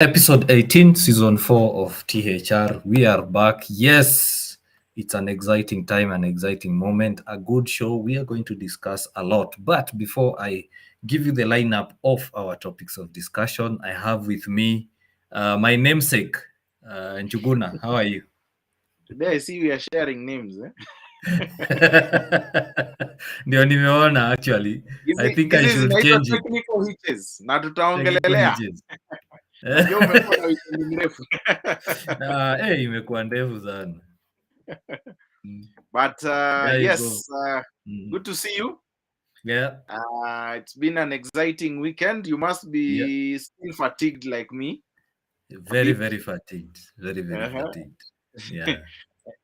Episode 18, Season 4 of THR. We are back. Yes, it's an exciting time, an exciting moment, a good show. We are going to discuss a lot. But before I give you the lineup of our topics of discussion, I have with me my namesake, Njuguna. How are you? Today I see we are sharing names. Ndio nimeona actually. I think I Hizi should zinaitwa change it. technical hitches na Technical tutaongelelea. hitches. Najua umekuwa na wikendi mrefu. Imekuwa ndefu sana. But There you go. yes, good to see you. Yeah. It's been an exciting weekend. You must be still fatigued like me. Very, very fatigued. Very, very fatigued. Yeah.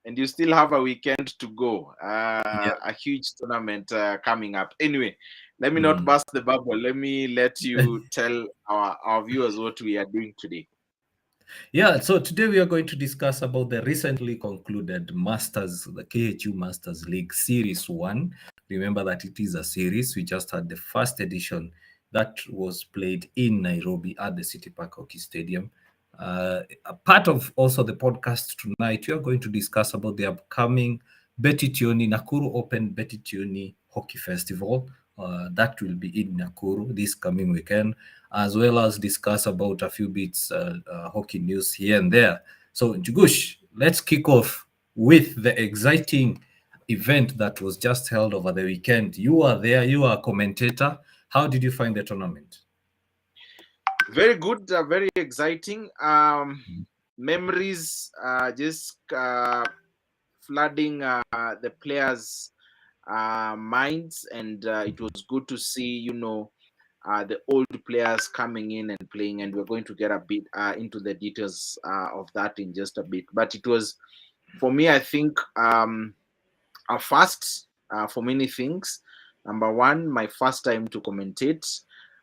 And you still have a weekend to go. Yeah. A huge tournament coming up. Anyway, let me not burst the bubble. Let you tell our viewers what we are doing today. Yeah, so today we are going to discuss about the recently concluded Masters, the KHU Masters League Series 1. Remember that it is a series. We just had the first edition that was played in Nairobi at the City Park Hockey Stadium. A part of also the podcast tonight, we are going to discuss about the upcoming Betitioni Nakuru Open Betitioni Hockey Festival. That will be in Nakuru this coming weekend, as well as discuss about a few bits hockey news here and there. So, Jugush, let's kick off with the exciting event that was just held over the weekend. You are there, you are a commentator. How did you find the tournament? Very good, very exciting. Memories just flooding the players' minds, and it was good to see, the old players coming in and playing, and we're going to get a bit into the details of that in just a bit. But it was, for me, I think, a first for many things. Number one, my first time to commentate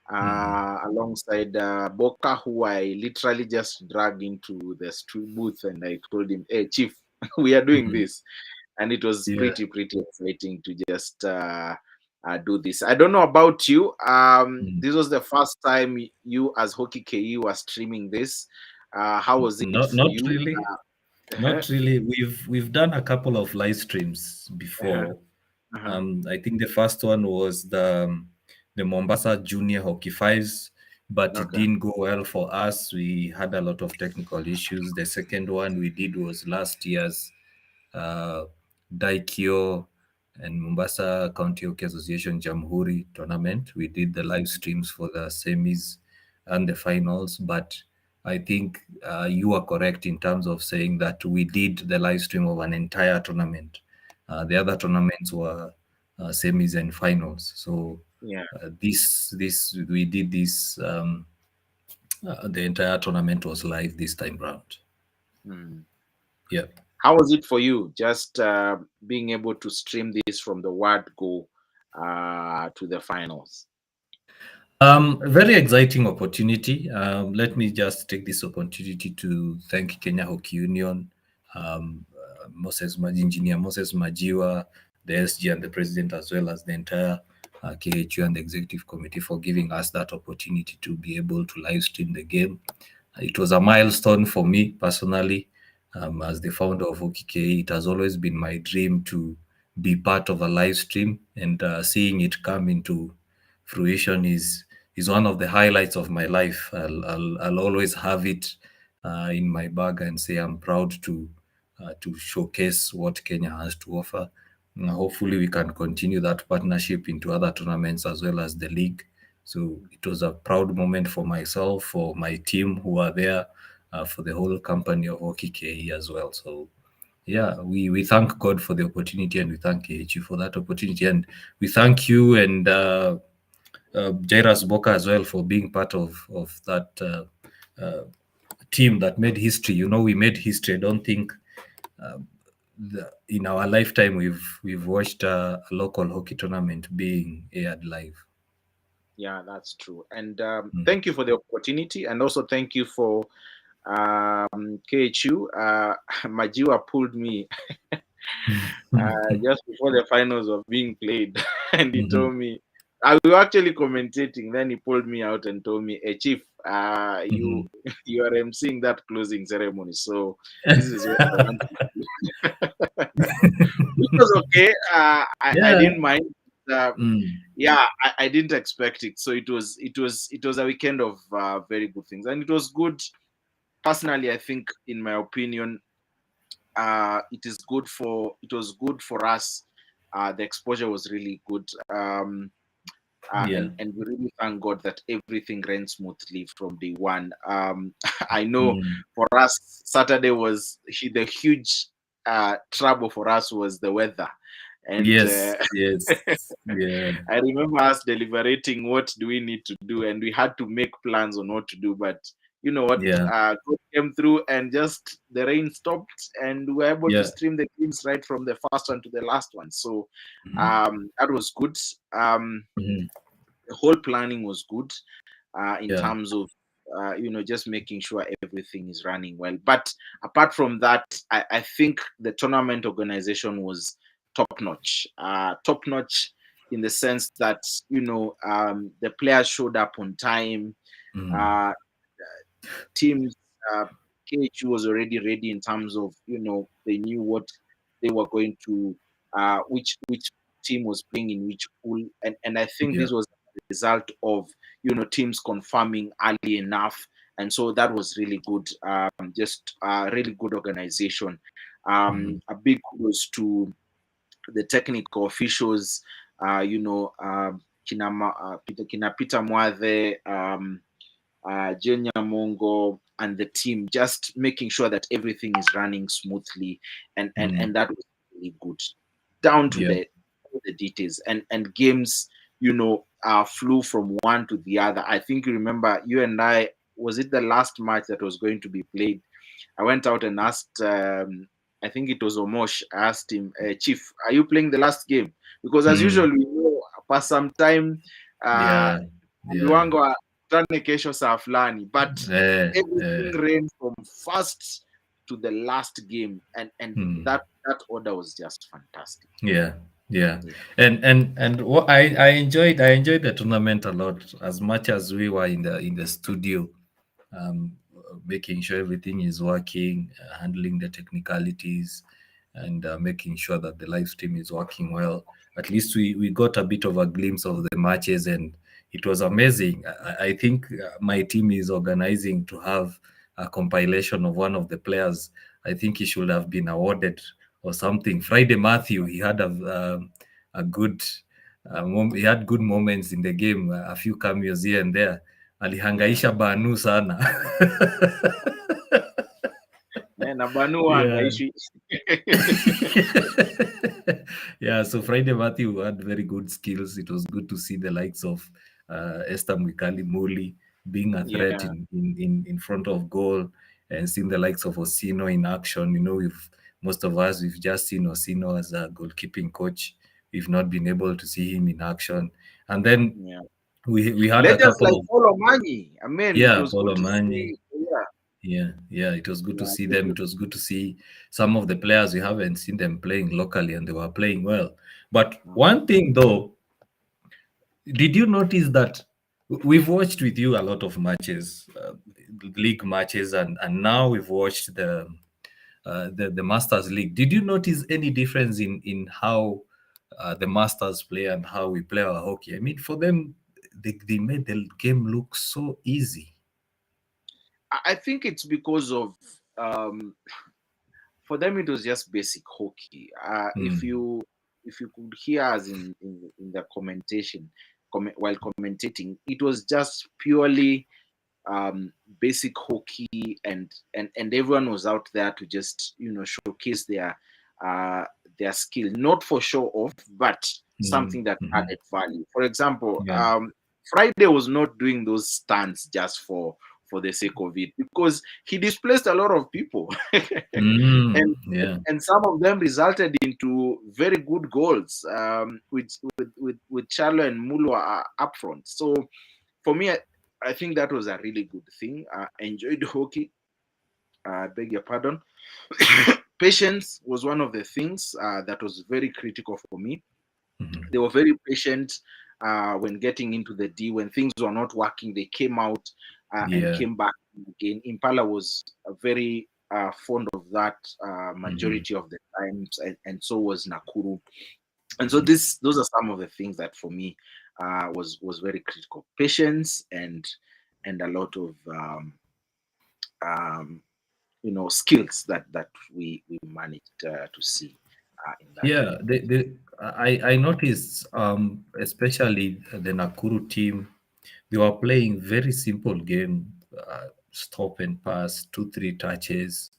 alongside Boka, who I literally just dragged into the street booth, and I told him, "Hey, Chief, we are doing this," and it was pretty exciting to just do this. I don't know about you. This was the first time you, as Hockey KE, were streaming this. How was it for you? Really. Not really. We've done a couple of live streams before. I think the first one was the Mombasa Junior Hockey Fives, but it didn't go well for us. We had a lot of technical issues. The second one we did was last year's Daikyo and Mombasa County Hockey Association Jamhuri tournament. We did the live streams for the semis and the finals, but I think you are correct in terms of saying that we did the live stream of an entire tournament. The other tournaments were semis and finals. So this we did this. The entire tournament was live this time round. Yeah. How was it for you, just being able to stream this from the word go to the finals? Very exciting opportunity. Let me just take this opportunity to thank Kenya Hockey Union, Engineer Moses Majiwa, the SG and the president, as well as the entire KHU and the executive committee for giving us that opportunity to be able to live stream the game. It was a milestone for me personally. As the founder of Hockey KE, it has always been my dream to be part of a live stream, and seeing it come into fruition is one of the highlights of my life. I'll always have it in my bag and say I'm proud to showcase what Kenya has to offer. Hopefully we can continue that partnership into other tournaments as well as the league. So it was a proud moment for myself, for my team who are there, for the whole company of Hockey KE as well. So yeah, we thank God for the opportunity, and we thank KHU for that opportunity, and we thank you and Jairus Boka as well for being part of that team that made history. We made history. I don't think in our lifetime we've watched a local hockey tournament being aired live. Yeah, that's true. And thank you for the opportunity, and also thank you for KHU. Majiwa pulled me just before the finals were being played, and he told me, I was actually commentating. Then he pulled me out and told me, "Hey, Chief, You you are emceeing that closing ceremony, so this is what I want to do. It was okay. I Yeah. didn't mind. Uh, Mm. yeah, I didn't expect it. So it was a weekend of very good things, and it was good. Personally, I think, in my opinion, it was good for us. The exposure was really good. Yeah. And we really thank God that everything ran smoothly from day one. I know Mm. for us, Saturday was the huge trouble for us was the weather, and Yes. Yes. Yeah. I remember us deliberating what do we need to do, and we had to make plans on what to do. But you know what, Yeah. God came through, and just the rain stopped, and we were able to Yeah. stream the games right from the first one to the last one. So Mhm. that was good. Mhm. The whole planning was good in Yeah. terms of just making sure everything is running well. But apart from that, I think the tournament organization was top notch in the sense that the players showed up on time. Mm. uh, Teams, uh, KHU was already ready in terms of they knew what they were going to, which team was playing in which pool, and I think Yeah. this was the result of teams confirming early enough, and so that was really good. Just really good organization. Mhm. A big kudos to the technical officials. Kina Peter Mwathe, Jenya Mongo, and the team, just making sure that everything is running smoothly, and Mm. that was really good, down to Yeah. the details, and games, flew from one to the other. I think you remember, you and I, was it the last match that was going to be played? I went out and asked, I think it was Omosh. I asked him, Chief, are you playing the last game? Because as Mm. usual, we know for some time, uh, Yeah. Yeah. viwango tuone kesho saa fulani, but Eh, everything eh. ran from first to the last game, and Mm. that order was just fantastic. Yeah. Yeah. Yeah, And what I enjoyed the tournament a lot, as much as we were in the studio, making sure everything is working, handling the technicalities, and making sure that the live stream is working well. At least we got a bit of a glimpse of the matches, and it was amazing. I think my team is organizing to have a compilation of one of the players. I think he should have been awarded or something. Friday Matthew, he had a good he had good moments in the game, a few cameos here and there. yeah. Alihangaisha Banu sana. Na Banu Yeah. hangaishi. Yeah, so Friday Matthew had very good skills. It was good to see the likes of Esther Mwikali Muli being a threat Yeah, in front of goal, and seeing the likes of Osino in action. Most of us, we've just seen Osino as a goalkeeping coach. We've not been able to see him in action. And then yeah. we had a Legends couple like of, Paulo Manyi. I mean, it yeah, was good Paulo to Mani. see. Yeah, Yeah, yeah, it was good to yeah, see it was them. good. It was good to see some of the players we haven't seen them playing locally, and they were playing well. But one thing though, did you notice that we've watched with you a lot of matches, league matches, and now we've watched the Masters League. Did you notice any difference in how the Masters play and how we play our hockey? I mean, for them, they made the game look so easy. I think it's because of um, for them it was just basic hockey. Mm, If you could hear us in the commentation, while commentating, it was just purely basic hockey, and everyone was out there to just showcase uh, their skill, not for show off, but mm, something that mhm. added value. For example, Yeah. Friday was not doing those stunts just for the sake of it, because he displaced a lot of people, and Yeah. and some of them resulted into very good goals, with Charlo and Mulwa up front. So for me, I think that was a really good thing. I enjoyed hockey. I beg your pardon. Patience was one of the things that was very critical for me. Mhm. They were very patient when getting into the D. When things were not working, they came out. and Yeah. came back again. Impala was very fond of that majority of the times, and so was Nakuru. And so those are some of the things that for me was very critical: patience and a lot of skills that we managed to see in that Yeah, game. I noticed, especially the Nakuru team, they were playing very simple game, stop and pass, 2, 3 touches,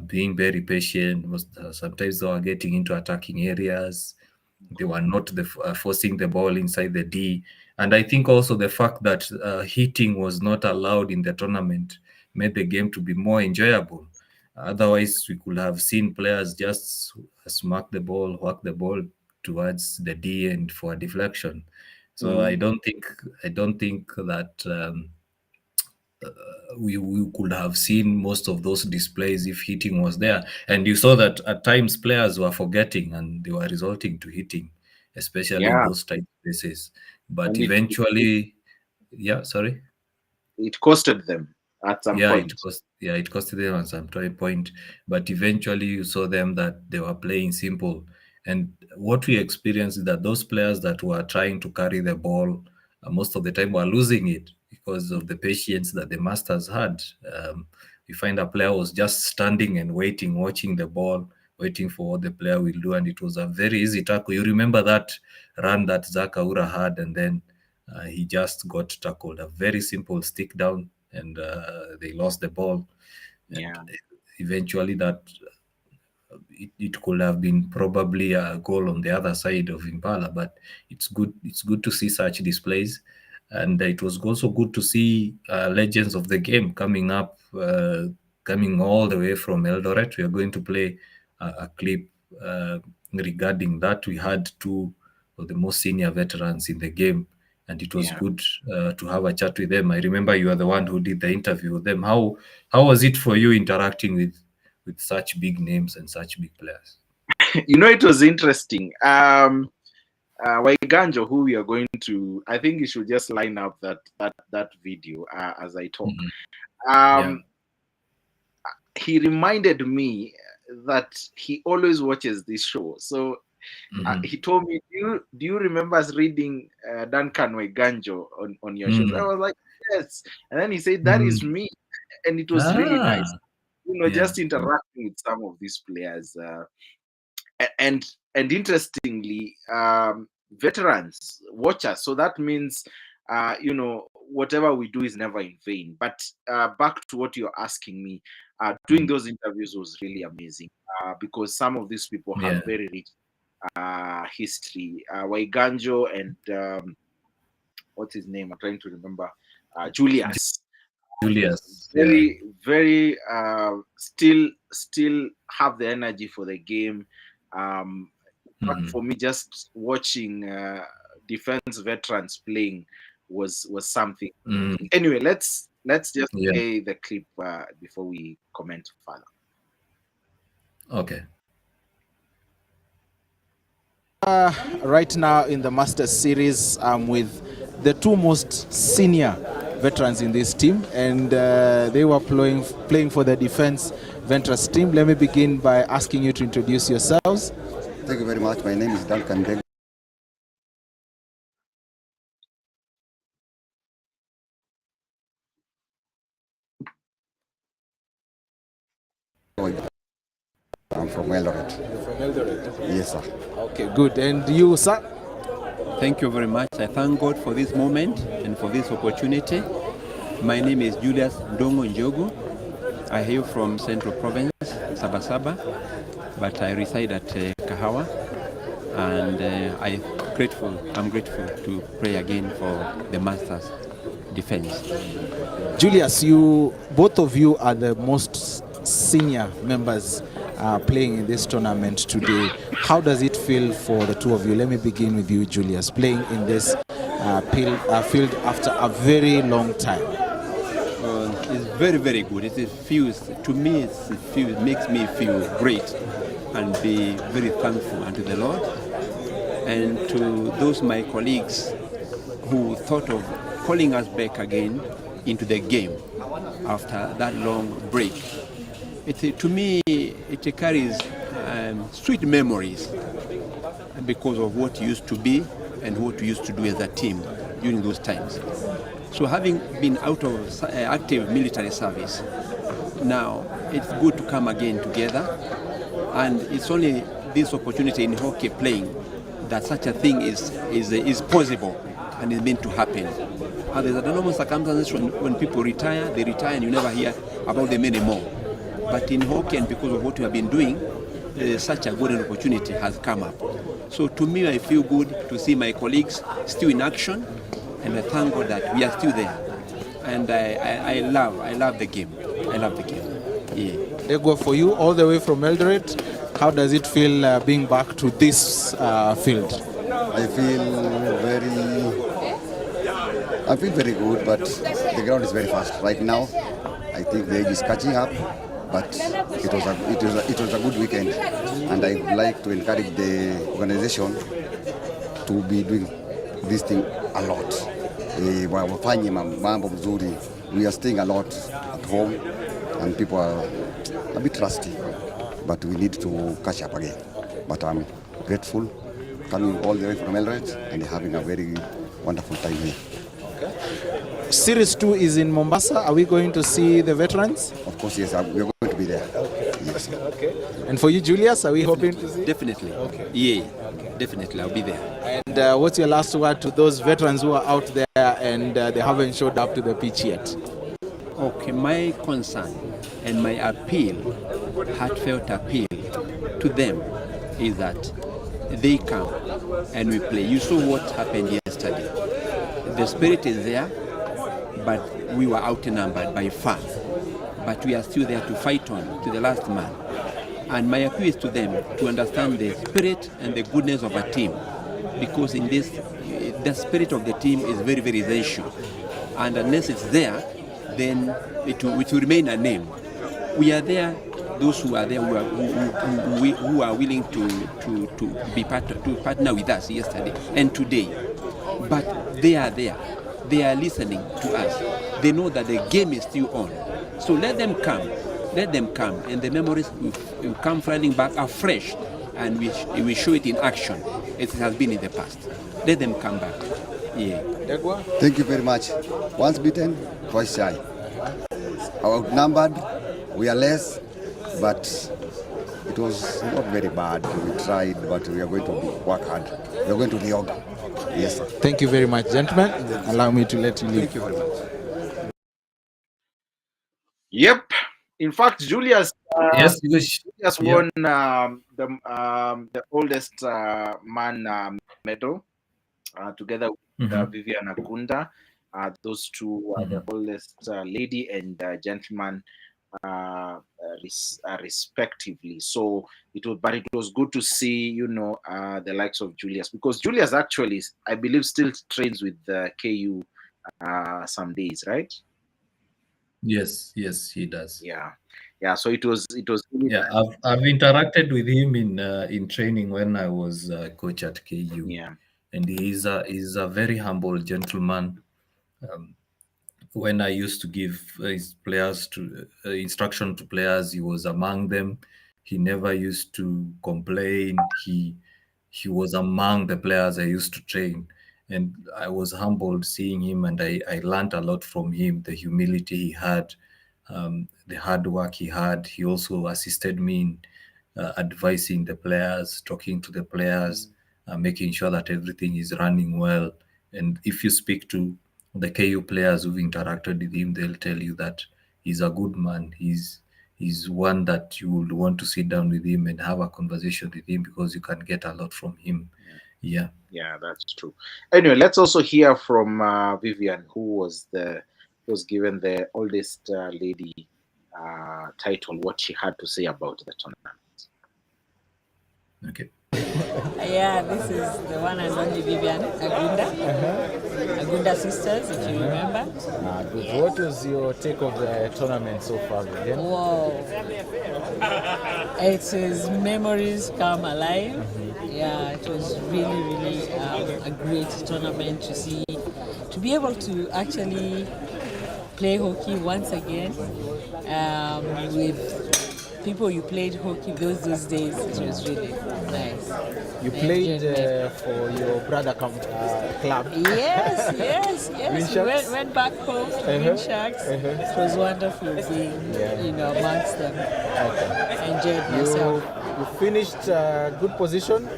being very patient. Sometimes they were getting into attacking areas. They were not forcing the ball inside the D. And I think also the fact that hitting was not allowed in the tournament made the game to be more enjoyable. Otherwise, we could have seen players just smack the ball, whack the ball towards the D and for a deflection. So I don't think that we could have seen most of those displays if hitting was there. And you saw that at times players were forgetting and they were resorting to hitting, especially in Yeah, those tight places. But and eventually, yeah, sorry. it costed them at some point. It costed them at some point, but eventually you saw them that they were playing simple. And what we experienced is that those players that were trying to carry the ball most of the time were losing it because of the patience that the masters had. We find a player was just standing and waiting, watching the ball, waiting for what the player will do, and it was a very easy tackle. You remember that run that Zakaura had, and then he just got tackled. A very simple stick down, and they lost the ball. And Yeah, eventually, that it could have been probably a goal on the other side of Impala. But it's good. It's good to see such displays, and it was also good to see legends of the game coming up, coming all the way from Eldoret. We are going to play a clip regarding that. We had two of the most senior veterans in the game, and it was yeah. good to have a chat with them. I remember you are the one who did the interview with them. How was it for you interacting with such big names and such big players? It was interesting. Waiganjo, who we are going to, I think you should just line up that video as I talk. Yeah. He reminded me that he always watches this show. So he told me, do you remember us reading Duncan Waiganjo on your shows? I was like, yes. And then he said, that is me. And it was really nice, Yeah. just interacting with some of these players. And interestingly, veterans watch us. So that means, whatever we do is never in vain. But back to what you're asking me, doing those interviews was really amazing because some of these people have very rich history. Waiganjo and what's his name? I'm trying to remember. Julius. Very, very still have the energy for the game. But for me, just watching defense veterans playing was something. Anyway, let's just play the clip before we comment further. Okay. Right now in the Masters Series, I'm with the two most senior veterans in this team, and they were playing for the Defense Ventures team. Let me begin by asking you to introduce yourselves. Thank you very much. My name is Duncan. I'm from Eldoret. From Eldoret? Yes, sir. Okay, good. And you, sir? Thank you very much. I thank God for this moment and for this opportunity. My name is Julius Domoniogo. I hail from Central Province, Sabasaba, but I reside at Kahawa, and I'm grateful to pray again for the Masters Defense. Julius, both of you are the most senior members playing in this tournament today. How does it feel for the two of you? Let me begin with you, Julius, playing in this field after a very long time. It's very, very good. It makes me feel great and be very thankful unto the Lord. And to those my colleagues who thought of calling us back again into the game after that long break. To me, it carries sweet memories because of what used to be and what we used to do as a team during those times. So having been out of active military service, now it's good to come again together, and it's only this opportunity in hockey playing that such a thing is possible and is meant to happen. And there's normal circumstances when people retire, they retire and you never hear about them anymore. But in hockey, and because of what we have been doing, such a golden opportunity has come up. So to me, I feel good to see my colleagues still in action, and I thank God that we are still there. And I love the game. I love the game. Yeah. They go for you all the way from Eldoret. How does it feel being back to this field? I feel very good, but the ground is very fast right now. I think the age is catching up, but it was a good weekend, and I would like to encourage the organization to be doing this thing a lot. Wafanye mambo mzuri. We are staying a lot at home, and people are a bit rusty, but we need to catch up again. But I'm grateful coming all the way from Eldoret and having a very wonderful time here. Series 2 is in Mombasa. Are we going to see the veterans? Of course, yes, we're going to be there. Okay. Yes. Okay. And for you, Julius, are we hoping to see? Definitely. Okay. Yeah, okay. Definitely, I'll be there. And what's your last word to those veterans who are out there and they haven't showed up to the pitch yet? Okay, my concern and my appeal, heartfelt appeal to them is that they come and we play. You saw what happened yesterday. The spirit is there, but we were outnumbered by far. But we are still there to fight on to the last man. And my appeal is to them to understand the spirit and the goodness of a team, because in this, the spirit of the team is very, very essential. And unless it's there, then it will remain a name. We are there, those who are there who are willing to partner with us yesterday and today. But they are there. They are listening to us. They know that the game is still on. So let them come. Let them come, and the memories will come flooding back afresh, and we show it in action as it has been in the past. Let them come back. Yeah. Thank you very much. Once beaten, twice shy. Outnumbered, we are less, but it was not very bad. We tried, but we are going to work hard. We are going to reorg. Yes, sir. Thank you very much, gentlemen. Allow me to let you leave. Thank you very much. Yep. In fact, Julius Yes, Julius won the oldest man medal together with Vivian Agunda. Those two are the oldest lady and gentleman respectively. So it was good to see, the likes of Julius, because Julius actually, I believe, still trains with the KU some days, right? Yes, he does. Yeah. So it was really Yeah, I've interacted with him in training when I was coach at KU. Yeah. And he's a very humble gentleman. When I used to give his players instruction to players, he was among them. He never used to complain. He was among the players I used to train, and I was humbled seeing him, and I learned a lot from him. The humility he had, the hard work he had. He also assisted me in advising the players, talking to the players, making sure that everything is running well. And if you speak to the KU players who've interacted with him, they'll tell you that he's a good man. He's one that you would want to sit down with him and have a conversation with him, because you can get a lot from him. Yeah, that's true. Anyway, let's also hear from Vivian, who was given the oldest lady title, what she had to say about the tournament. Okay. Yeah, this is the one and only Vivian Agunda. Agunda sisters, if you remember. What was your take of the tournament so far, Vivian? Wow. It is memories come alive. Yeah, it was really, really a great tournament to see, to be able to actually play hockey once again with people you played hockey those days. It was really nice. You played for your brother club. Yes. Green We Sharks? went back home to Green Sharks. It was wonderful being, amongst them. Okay. I enjoyed myself. You finished good position.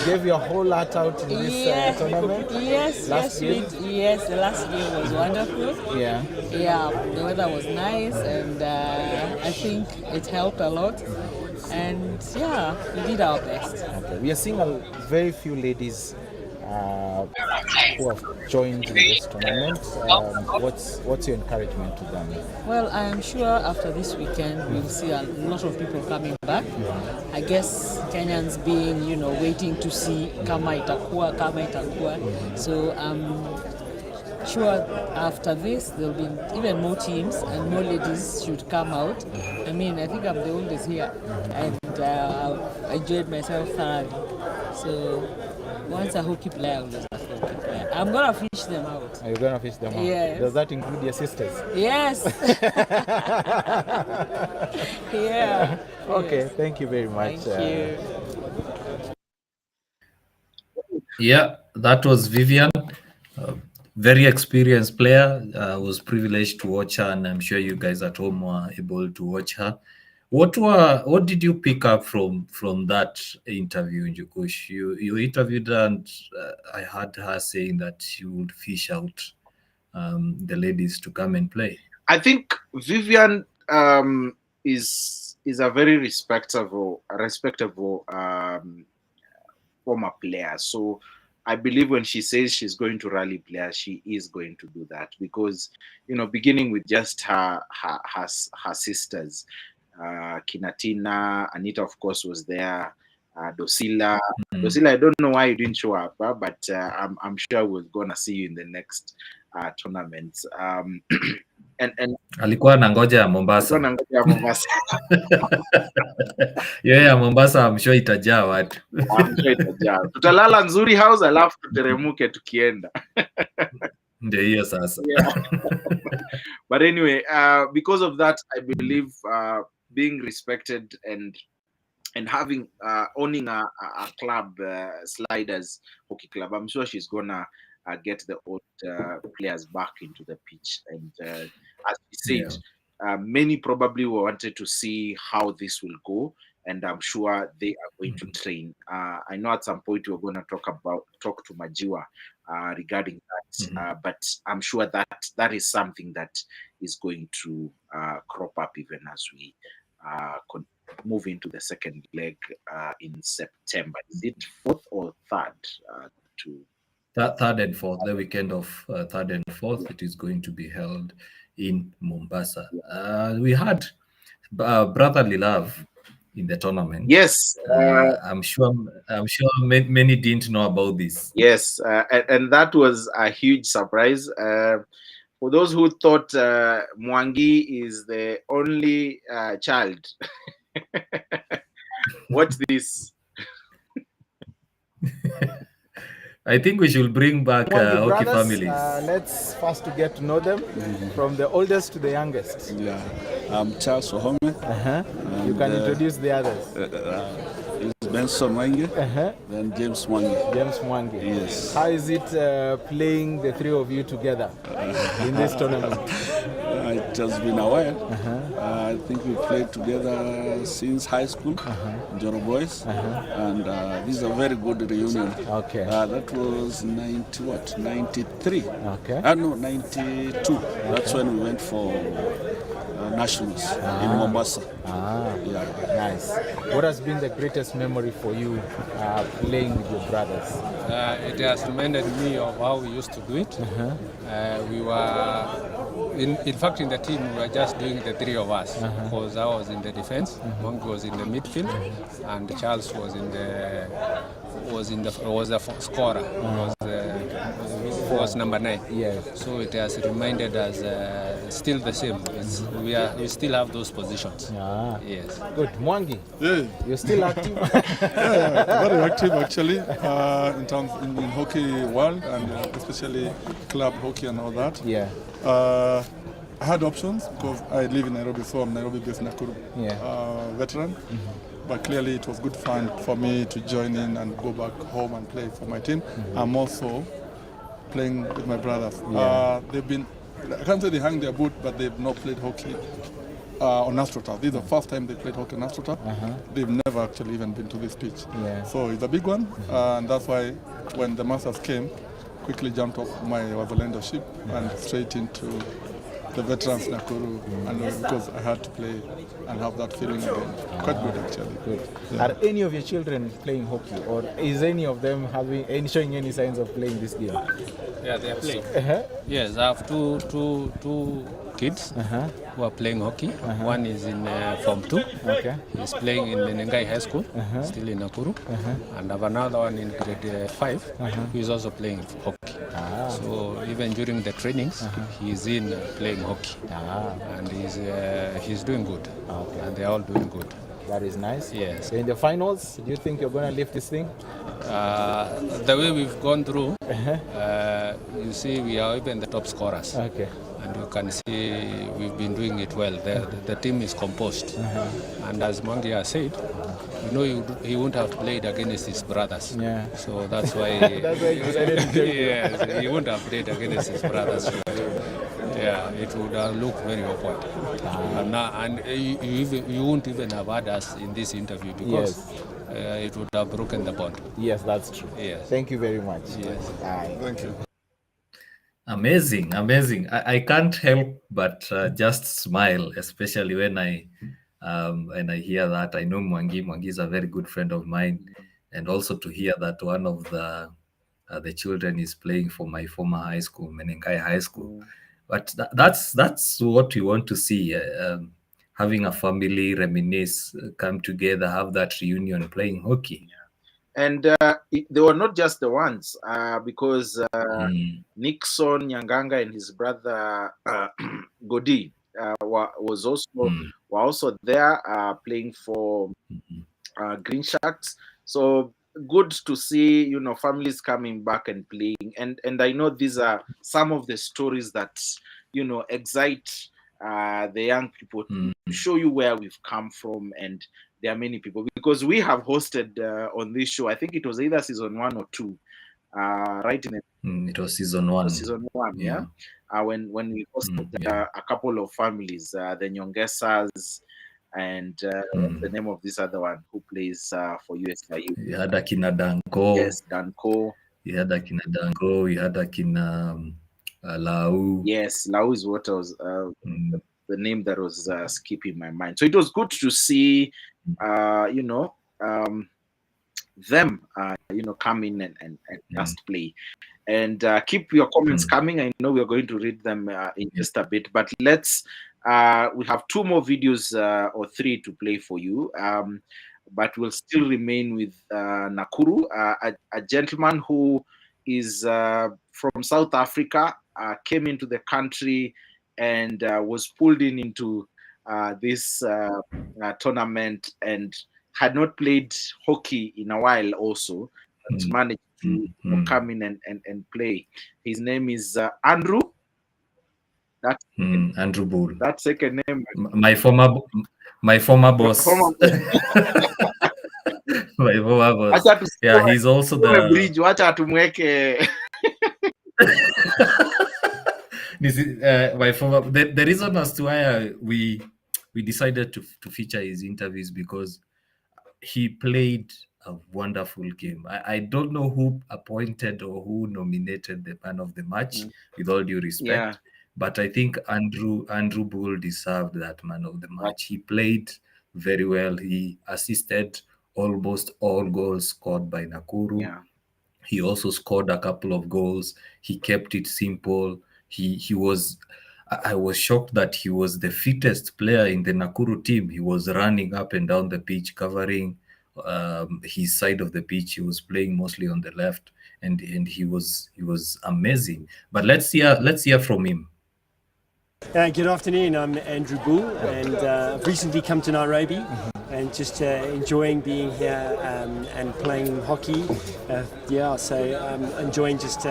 Gave your whole heart out in this tournament. Yes, the last game was wonderful. Yeah, the weather was nice, and I think it helped a lot. And we did our best. okay. We are seeing very few ladies who have joined in this tournament. What's your encouragement to them? Well, I am sure after this weekend we'll see a lot of people coming back. I guess Kenyans being, waiting to see kama itakuwa. So I'm sure after this there'll be even more teams and more ladies should come out. I mean, I think I'm the oldest here, and I enjoyed myself thoroughly. So once a hockey player, always a hockey player. I'm gonna fish them out. Are you gonna fish them out? Yes. Does that include your sisters? Yes. Yeah. Okay. Yes. Thank you very much. Thank you. Yeah, that was Vivian, very experienced player. I was privileged to watch her, and I'm sure you guys at home were able to watch her. What did you pick up from that interview, Njukush? You interviewed her, and I heard her saying that she would fish out the ladies to come and play. I think Vivian is a very respectable former player. So I believe when she says she's going to rally players, she is going to do that, because beginning with just her sisters, Kinatina, Anita of course was there, Dosila. Dosila, I don't know why you didn't show up, but I'm sure we're gonna see you in the next tournament. And alikuwa na ngoja ya Mombasa. Yeah, Mombasa I'm sure itajaa watu. Tutalala Nzuri House alafu tuteremuke tukienda. Ndio hiyo sasa. But anyway, because of that, I believe being respected and having owning a club, Sliders Hockey Club, I'm sure she's gonna get the old players back into the pitch. And as we said, many probably wanted to see how this will go, and I'm sure they are going to train. I know at some point we're going to talk to Majiwa regarding that, but I'm sure that is something that is going to crop up even as we move into the second leg in September. Is it 4th or 3rd? Third and fourth, the weekend of 3rd and 4th, it is going to be held in Mombasa. We had brotherly love in the tournament. Yes, I'm sure many didn't know about this. Yes, and that was a huge surprise. For those who thought Mwangi is the only child, watch this. I think we should bring back hockey families. Let's first to get to know them, from the oldest to the youngest. Yeah, I'm Charles Ohome. You can introduce the others. Benson Mwangi, then James Mwangi. James Mwangi. Yes. How is it playing the three of you together in this tournament? It has been a while. I think we played together since high school, Joro Boys, and this is a very good reunion. Okay. That was 93? Okay. No, 92. That's when we went for nationals in Mombasa. Yeah. Nice. What has been the greatest memory for you playing with your brothers? It has reminded me of how we used to do it. We were, in fact, in the team, we were just doing the three of us, because I was in the defense, Monk was in the midfield, and Charles was the scorer. Was number 9. Yes. So it has reminded us still the same. We still have those positions. Yes. Good. Mwangi. Yeah. You're still active? Very active actually in hockey world, and especially club hockey and all that. Yeah. I had options because I live in Nairobi, so I'm Nairobi-based Nakuru veteran. But clearly it was good fun for me to join in and go back home and play for my team. I'm also playing with my brothers. They've been, I can't say they hang their boot, but they've not played hockey on AstroTurf. This is the first time they played hockey on AstroTurf. They've never actually even been to this pitch. So it's a big one, and that's why when the Masters came, quickly jumped off my Wavalendo ship and straight into the veterans Nakuru, and because I had to play and have that feeling again. Quite good actually. Good. Are any of your children playing hockey, or is any of them showing any signs of playing this game? Yeah, they are playing. Yes, I have two kids who are playing hockey. One is in Form 2. He's playing in Menengai High School, still in Nakuru. And I have another one in grade 5 who is also playing hockey. So even during the trainings, he's in playing hockey. And he's doing good. And they're all doing good. That is nice. Yes. So in the finals, do you think you're going to lift this thing? The way we've gone through, you see, we are even the top scorers. And you can see we've been doing it well. The team is composed. And as Mangia said, you know, he wouldn't have played against his brothers. So that's why, that's why he decided to join yes, he wouldn't have played against his brothers. Yeah, it would have looked very awkward. And you wouldn't even have had us in this interview because it would have broken the bond. Yes, that's true. Yes. Thank you very much. Yes. Thank you. Amazing. I can't help but just smile, especially when I hear that. I know Mwangi is a very good friend of mine, and also to hear that one of the children is playing for my former high school, Menengai High School. But that's what we want to see. Having a family reminisce, come together, have that reunion, playing hockey. And they were not just the ones, because Nixon Nyanganga and his brother Godi were also there playing for Green Sharks. So good to see, you know, families coming back and playing. And I know these are some of the stories that, you know, excite the young people to show you where we've come from. And there are many people, because we have hosted on this show, I think it was either season 1 or 2, right? It was season 1. Season 1, when we hosted a couple of families, the Nyongesas, and the name of this other one who plays for USIU. You had Akina Danko. Yes, Danko. You had Akina Danko. You had Akina Lau. Yes, Lau is what I was the name that was skipping my mind. So it was good to see, you know, them, you know, come in and just play. And keep your comments coming. I know we're going to read them in just a bit, but let's, we have 2 more videos or 3 to play for you. But we'll still remain with Nakuru, a gentleman who is from South Africa, came into the country and was pulled into this tournament and had not played hockey in a while also, but managed to come in and play. His name is Andrew. That's Andrew Bull. That second name. My former boss. My former boss. Yeah, he's also the bridge. my former. The reason as to why we decided to feature his interviews, because he played a wonderful game. I don't know who appointed or who nominated the man of the match, with all due respect. But I think Andrew Bull deserved that man of the match. He played very well. He assisted almost all goals scored by Nakuru. He also scored a couple of goals. He kept it simple. He was. I was shocked that he was the fittest player in the Nakuru team. He was running up and down the pitch, covering his side of the pitch. He was playing mostly on the left, and he was amazing. But let's hear from him. Good afternoon, I'm Andrew Bull, and I've recently come to Nairobi, and just enjoying being here and playing hockey. So enjoying just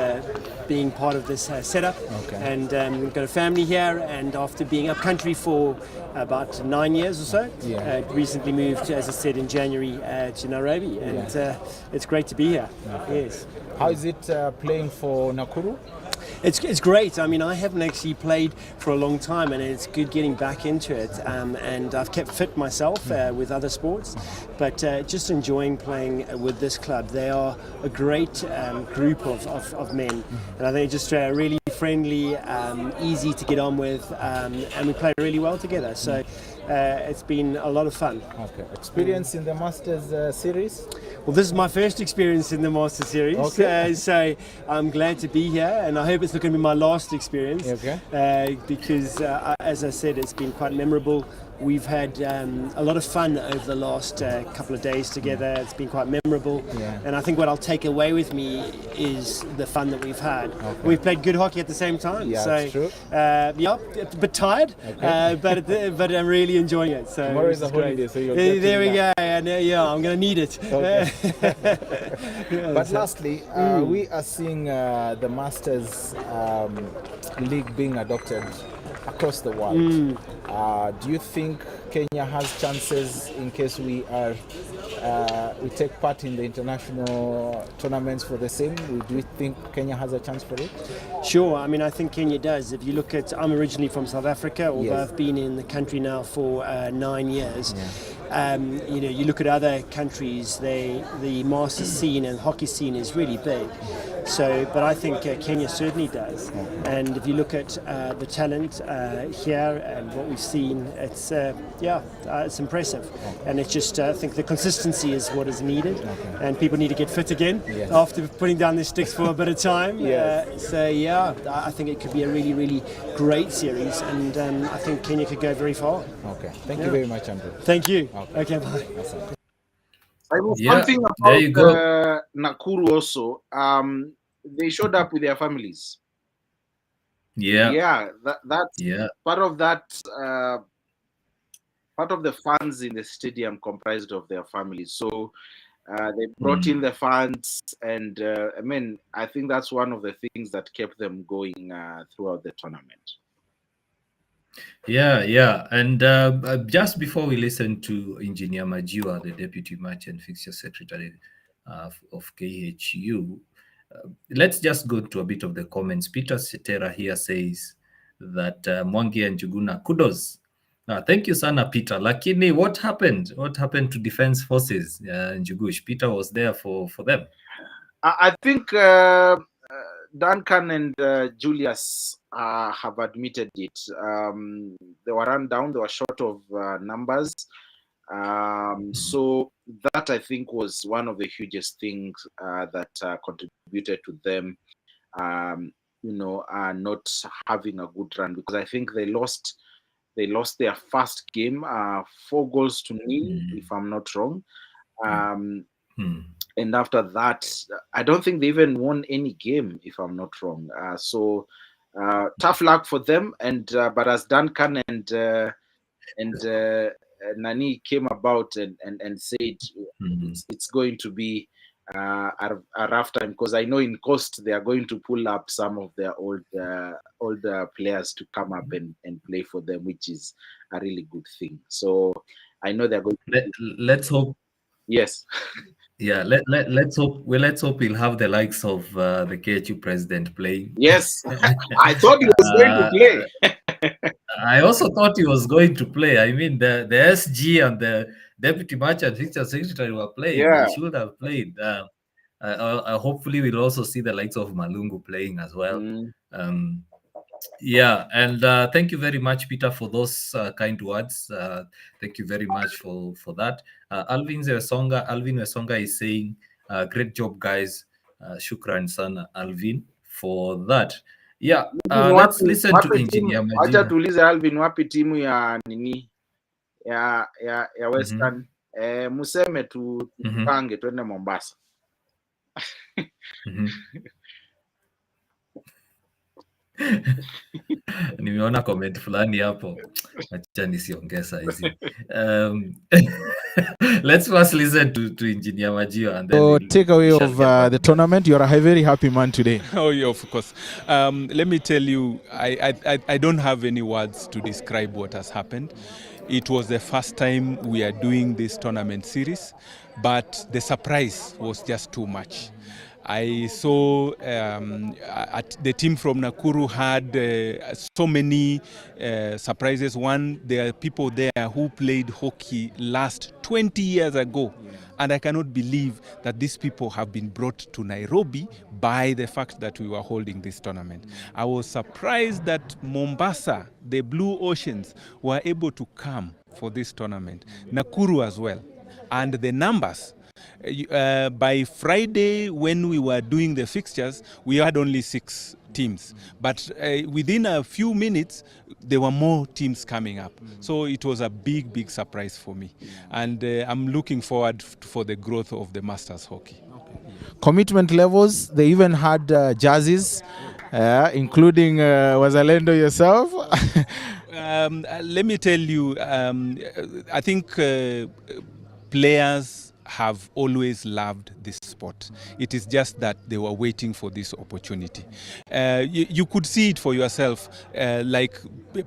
being part of this setup. And got a family here, and after being up country for about 9 years or so, recently moved, as I said, in January to Nairobi, and it's great to be here. Yes. How is it playing for Nakuru? It's great. I mean, I haven't actually played for a long time, and it's good getting back into it. And I've kept fit myself with other sports, but just enjoying playing with this club. They are a great group of men, and I think just really friendly, easy to get on with, and we play really well together. So it's been a lot of fun. Experience in the Masters series? Well, this is my first experience in the Master Series, so I'm glad to be here, and I hope it's not going to be my last experience, because as I said, it's been quite memorable. We've had a lot of fun over the last couple of days together. It's been quite memorable, and I think what I'll take away with me is the fun that we've had. We've played good hockey at the same time, that's true. A bit tired, but I'm really enjoying it. So tomorrow is a holiday, so you'll there we go, and I'm going to need it. But lastly, we are seeing the Masters League being adopted across the world. Do you think Kenya has chances in case we take part in the international tournaments for the same? Do you think Kenya has a chance for it? Sure. I mean, I think Kenya does. If you look at, I'm originally from South Africa, although I've been in the country now for 9 years. You look at other countries, the master scene and hockey scene is really big. So, but I think Kenya certainly does. And if you look at the talent here and what we've seen, it's impressive. And it's just, I think the consistency is what is needed, and people need to get fit again after putting down their sticks for a bit of time. I think it could be a really, really great series, and I think Kenya could go very far. Thank you very much, Andrew. Thank you. Okay, bye. One thing about Nakuru also, they showed up with their families. That's part of that. Part of the fans in the stadium comprised of their families. So they brought in the fans, and I think that's one of the things that kept them going throughout the tournament. And just before we listen to Engineer Majiwa, the Deputy Match and Fixture Secretary of KHU, let's just go to a bit of the comments. Peter Setera here says that Mwangi and Njuguna, kudos. Thank you, Sana Peter. Lakini, what happened? What happened to Defense Forces, Njugush? Peter was there for them. I think Duncan and Julius have admitted it. They were run down. They were short of numbers. So that, I think, was one of the hugest things that contributed to them, not having a good run, because I think they lost their first game 4-0, if I'm not wrong. And after that, I don't think they even won any game, if I'm not wrong. So tough luck for them. And but as Duncan and Nani came about and said it's going to be a rough time, because I know in Coast they are going to pull up some of their older players to come up and play for them, which is a really good thing. So I know they're going to let's hope. Yes. Yeah, let's hope. Well, let's hope we'll have the likes of the KHU president playing. Yes, I thought he was going to play. I also thought he was going to play. I mean, the SG and the Deputy Match and Fixture Secretary were playing. Yeah. They should have played. Hopefully, we'll also see the likes of Malungu playing as well. And thank you very much, Peter, for those kind words. Thank you very much for that. Alvin Wesonga is saying, great job, guys. Shukran sana, Alvin, for that. Let's listen to Engineer Majiwa. Acha tuulize Alvin, wapi timu ya nini ya Western? Museme tupange twende Mombasa. Nimeona comment fulani hapo, acha nisiongeza hizi. Let's first listen to Engineer Majio and then So, we takeaway shall of get back the to tournament, you're a very happy man today. Oh, yeah, of course. Let me tell you, I don't have any words to describe what has happened. It was the first time we are doing this tournament series, but the surprise was just too much. I saw the team from Nakuru had so many surprises. One, there are people there who played hockey last 20 years ago. And I cannot believe that these people have been brought to Nairobi by the fact that we were holding this tournament. I was surprised that Mombasa, the Blue Oceans, were able to come for this tournament. Nakuru as well. And the numbers, by Friday when we were doing the fixtures, we had only 6 teams. But within a few minutes, there were more teams coming up. So it was a big surprise for me. And I'm looking forward for the growth of the Masters hockey. Commitment levels, they even had jerseys, including Wazalendo yourself. Let me tell you, I think players have always loved this sport. It is just that they were waiting for this opportunity. You could see it for yourself, like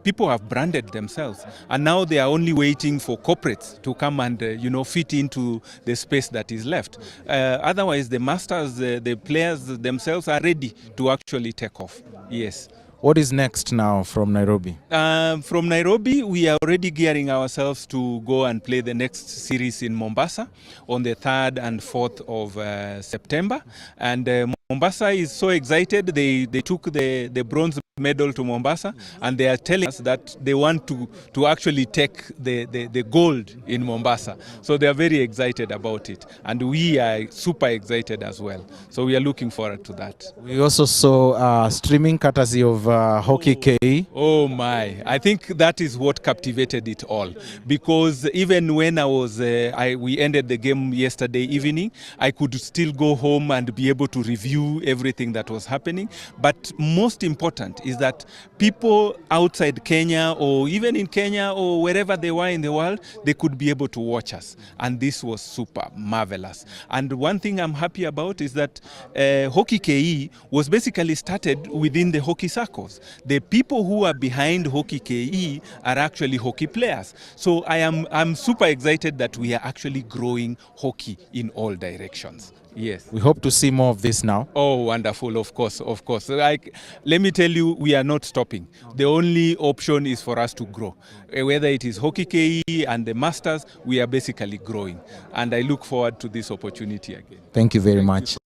people have branded themselves, and now they are only waiting for corporates to come and fit into the space that is left. Otherwise, the masters, the players themselves are ready to actually take off. Yes. What is next now from Nairobi? From Nairobi, we are already gearing ourselves to go and play the next series in Mombasa on the 3rd and 4th of September. And Mombasa is so excited. They took the bronze medal to Mombasa, and they are telling us that they want to actually take the gold in Mombasa. So they are very excited about it. And we are super excited as well. So we are looking forward to that. We also saw streaming courtesy of Hockey KE. Oh my, I think that is what captivated it all. Because even when we ended the game yesterday evening, I could still go home and be able to review everything that was happening. But most important is that people outside Kenya, or even in Kenya or wherever they were in the world, they could be able to watch us. And this was super marvelous. And one thing I'm happy about is that Hockey KE was basically started within the hockey circles. The people who are behind Hockey KE are actually hockey players. So I'm super excited that we are actually growing hockey in all directions. Yes. We hope to see more of this now. Oh, wonderful. Of course. Like, let me tell you, we are not stopping. The only option is for us to grow. Whether it is Hockey KE and the Masters, we are basically growing. And I look forward to this opportunity again. Thank you very much.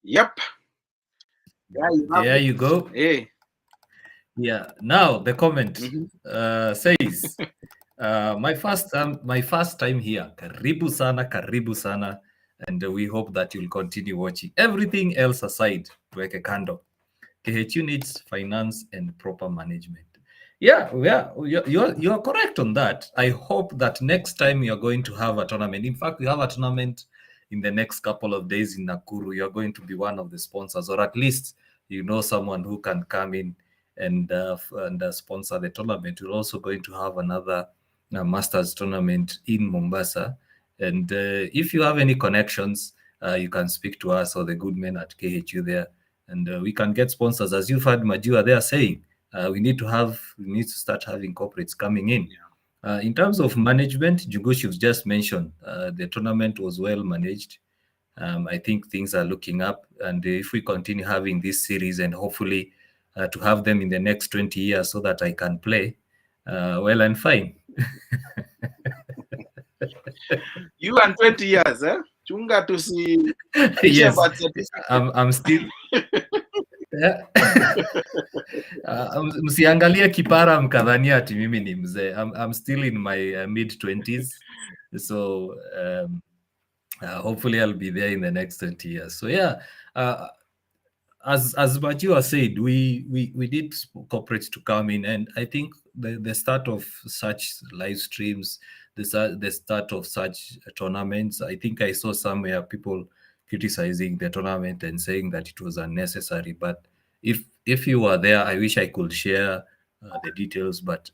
Yep. There you go. Hey. Yeah. Now the comment says, my first time here. Karibu sana. And we hope that you'll continue watching. Everything else aside, tuweke kando. KHU needs finance and proper management. Yeah, you are correct on that. I hope that next time you're going to have a tournament. In fact, we have a tournament in the next couple of days in Nakuru. You're going to be one of the sponsors, or at least you know someone who can come in and sponsor the tournament. We're also going to have another Masters tournament in Mombasa. And if you have any connections, you can speak to us or the good men at KHU there, and we can get sponsors. As you've heard Majua there saying, we need to start having corporates coming in. In terms of management, Jugush, you've just mentioned the tournament was well managed. I think things are looking up, and if we continue having this series and hopefully to have them in the next 20 years so that I can play, well and fine. You and 20 years, eh? Chunga to see. Yes, I'm still. Msiangalie kipara mkadhania ati mimi ni mzee. I'm still in my mid-20s, so hopefully I'll be there in the next 20 years. So yeah, as Majua said, we need corporates to come in, and I think the start of such live streams, the start of such tournaments, I think I saw somewhere people criticizing the tournament and saying that it was unnecessary, but if you were there, I wish I could share the details, but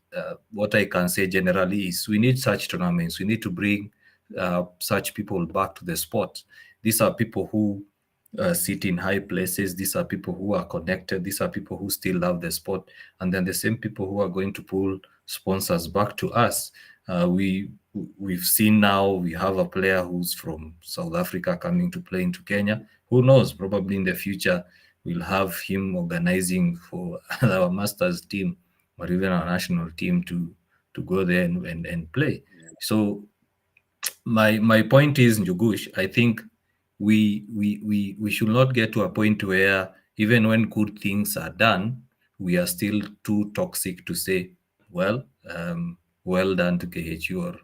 what I can say generally is we need such tournaments. We need to bring such people back to the sport. These are people who sit in high places. These are people who are connected. These are people who still love the sport, and then the same people who are going to pull sponsors back to us. We've seen now we have a player who's from South Africa coming to play into Kenya. Who knows? Probably in the future we'll have him organizing for our masters team or even our national team to go there and play. So my point is, Njugush, I think we should not get to a point where even when good things are done, we are still too toxic to say, well, well done to KHU, or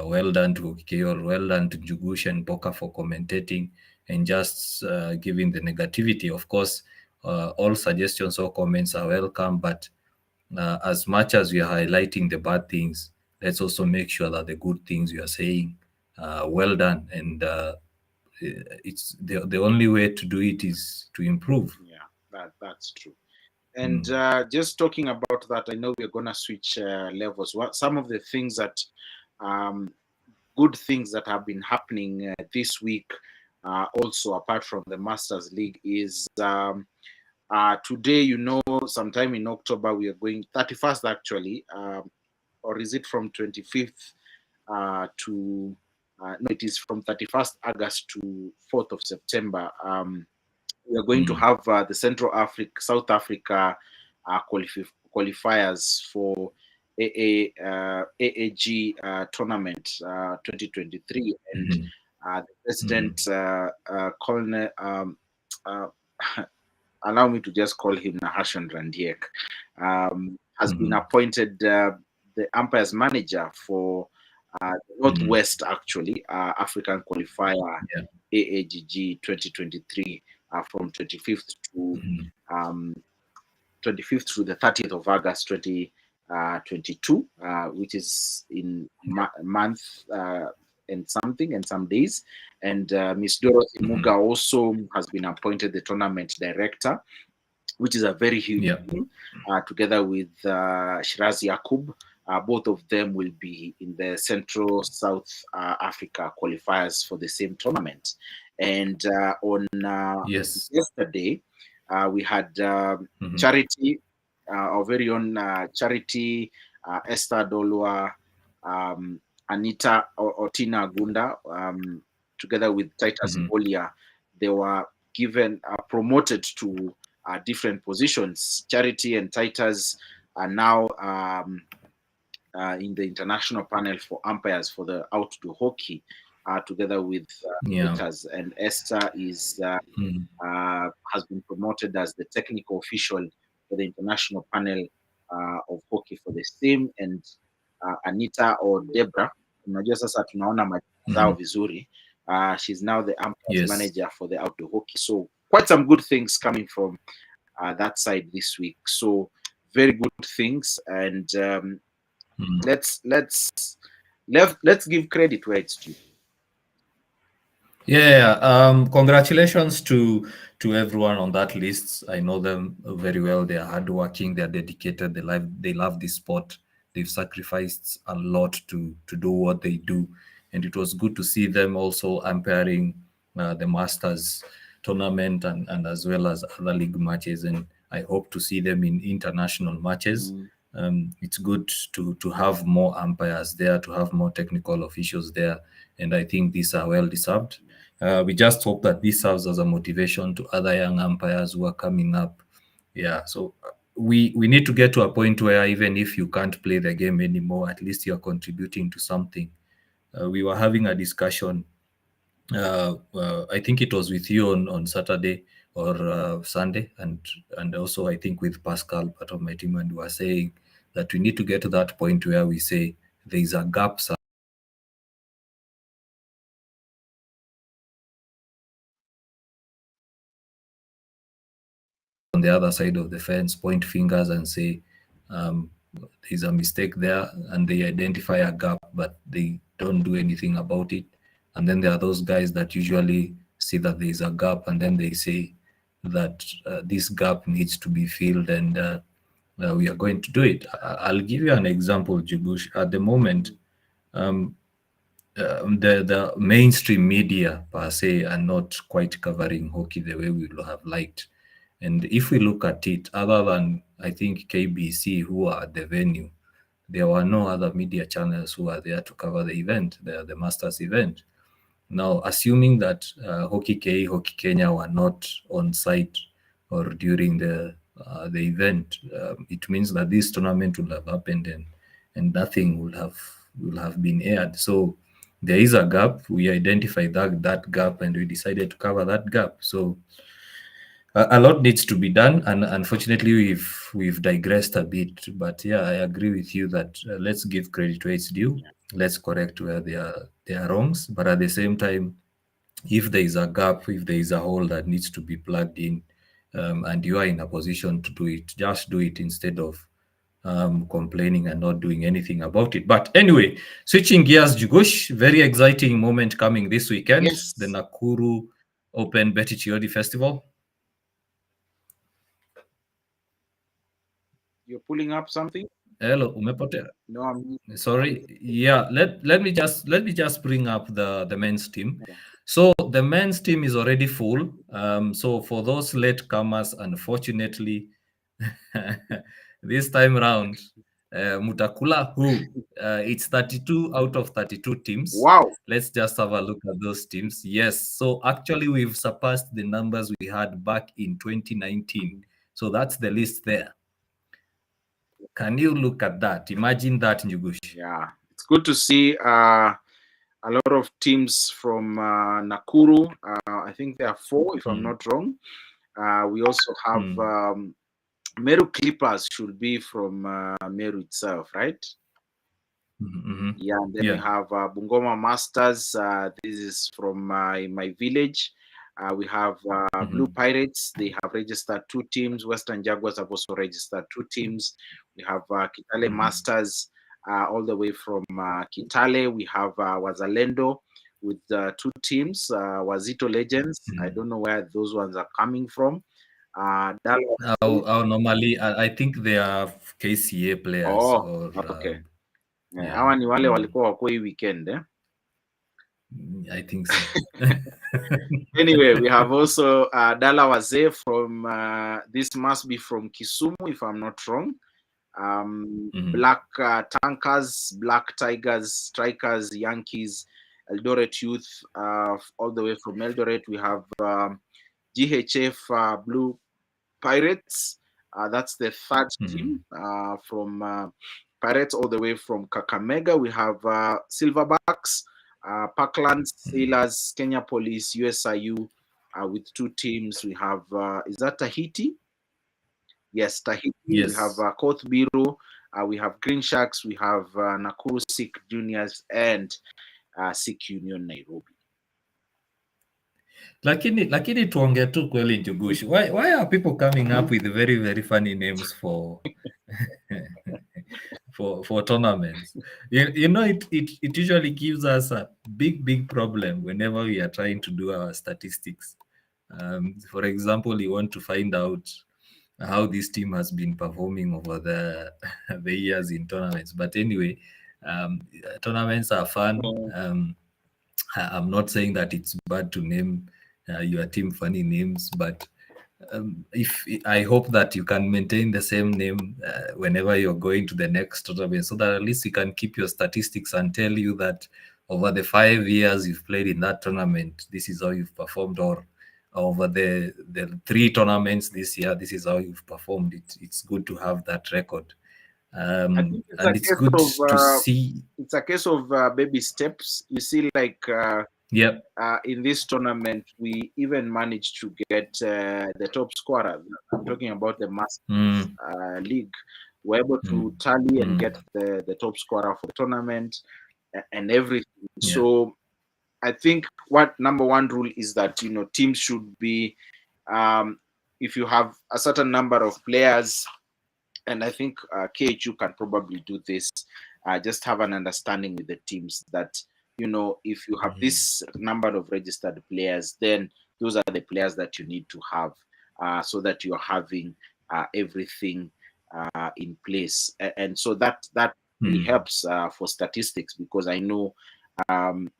well done to OK, or well done to Njugush and Boka for commentating and just giving the negativity. Of course, all suggestions or comments are welcome, but as much as we are highlighting the bad things, let's also make sure that the good things we are saying, well done. And it's the only way to do it is to improve. Yeah, that's true. And just talking about that, I know we're going to switch levels. Some of the things that, good things that have been happening this week, also apart from the Masters League, is today, you know, sometime in October, we are going 31st actually, or is it from 25th to, no, it is from 31st August to 4th of September. We are going to have the South Africa qualifiers for AAG tournament 2023, and the president, Colonel, allow me to just call him Nahashon Randiek, has been appointed the umpires manager for Northwest, actually, African qualifier AAGG 2023 from 25th to 25th through the 30th of August 2022, which is in a month and some days. And Miss Dorothy Muga also has been appointed the tournament director, which is a very huge thing, together with Shirazi Yakub. Both of them will be in the Central South Africa qualifiers for the same tournament. And on yesterday, we had Charity, our very own Charity, Esther Dolua, Anita Otina Gunda, together with Titus Olia. They were given promoted to different positions. Charity and Titus are now in the international panel for umpires for the outdoor hockey, together with Titus, and Esther is has been promoted as the technical official for the international panel of hockey for the same, and Anita or Debra, unajua sasa tunaona majina zao vizuri. She's now the umpires manager for the outdoor hockey. So quite some good things coming from that side this week. So very good things, and let's give credit where it's due. Congratulations to everyone on that list. I know them very well. They are hardworking, they are dedicated, they love this sport. They've sacrificed a lot to do what they do, and it was good to see them also umpiring the Masters tournament and as well as other league matches, and I hope to see them in international matches. It's good to have more umpires there, to have more technical officials there, and I think these are well deserved. We just hope that this serves as a motivation to other young umpires who are coming up. So we need to get to a point where even if you can't play the game anymore, at least you're contributing to something. We were having a discussion, I think it was with you on Saturday or Sunday, and also I think with Pascal, part of my team, and we were saying that we need to get to that point where we say there is a gap on the other side of the fence, point fingers and say there's a mistake there, and they identify a gap, but they don't do anything about it. And then there are those guys that usually see that there is a gap, and then they say that this gap needs to be filled, and we are going to do it. I'll give you an example, Jibush. At the moment, the mainstream media per se are not quite covering hockey the way we would have liked. And if we look at it, other than I think KBC, who are at the venue, there were no other media channels who are there to cover the event, the Masters event. Now, assuming that Hockey K, Hockey Kenya were not on site or during the event, it means that this tournament would have happened and nothing will have been aired. So there is a gap. We identified that gap and we decided to cover that gap. So a lot needs to be done, and unfortunately we've digressed a bit. But yeah, I agree with you that let's give credit where it's due. Let's correct where there are wrongs, but at the same time, if there is a gap, if there is a hole that needs to be plugged in, and you are in a position to do it, just do it instead of complaining and not doing anything about it. But anyway, switching gears, Jugosh, very exciting moment coming this weekend. Yes. The Nakuru Open Betty Chiodi Festival. You're pulling up something? Hello, umepotea? No, I'm sorry. Yeah, let me just bring up the men's team. So the men's team is already full. So for those late comers, unfortunately, this time around, Mutakula, it's 32 out of 32 teams. Wow. Let's just have a look at those teams. Yes. So actually, we've surpassed the numbers we had back in 2019. So that's the list there. Can you look at that? Imagine that, Njugush. Yeah, it's good to see a lot of teams from Nakuru. I think there are 4, if I'm not wrong. We also have Meru Clippers should be from Meru itself, right? Yeah, and then we have Bungoma Masters. This is from my village. We have Blue Pirates. They have registered 2 teams. Western Jaguars have also registered 2 teams. We have Kitale Masters all the way from Kitale. We have Wazalendo with 2 teams. Wazito Legends. I don't know where those ones are coming from. Normally, I think they are KCA players. Oh, okay. Hawa ni wale walikuwa wako hii weekend, eh? I think so. Anyway, we have also Dala Wazee from this must be from Kisumu, if I'm not wrong. Black Tankers, Black Tigers, Strikers, Yankees, Eldoret Youth, all the way from Eldoret. We have GHF Blue Pirates. That's the 3rd team from Pirates, all the way from Kakamega. We have Silverbacks, Parklands, Sailors, Kenya Police, USIU with 2 teams. We have, is that Tahiti? Yes, Tahiti. Yes. We have Koth Biro. We have Green Sharks. We have Nakuru Sikh Juniors and Sikh Union Nairobi. Lakini tuongee tu kweli, Njugush. Why are people coming up with very, very funny names for for tournaments? You know, it usually gives us a big problem whenever we are trying to do our statistics. For example, you want to find out how this team has been performing over the years in tournaments. But anyway, tournaments are fun. I'm not saying that it's bad to name your team funny names, but I hope that you can maintain the same name whenever you're going to the next tournament, so that at least you can keep your statistics and tell you that over the 5 years you've played in that tournament, this is how you've performed, or over the 3 tournaments this year, this is how you've performed. It's good to have that record. And it's good to see. It's a case of baby steps. You see, like in this tournament, we even managed to get the top scorer. I'm talking about the Masters League. We're able to tally and get the top scorer for the tournament and everything. Yeah. So I think what number 1 rule is that, you know, teams should be, if you have a certain number of players, and I think KHU can probably do this, just have an understanding with the teams that, you know, if you have this number of registered players, then those are the players that you need to have so that you're having everything in place, and so that really helps for statistics, because I know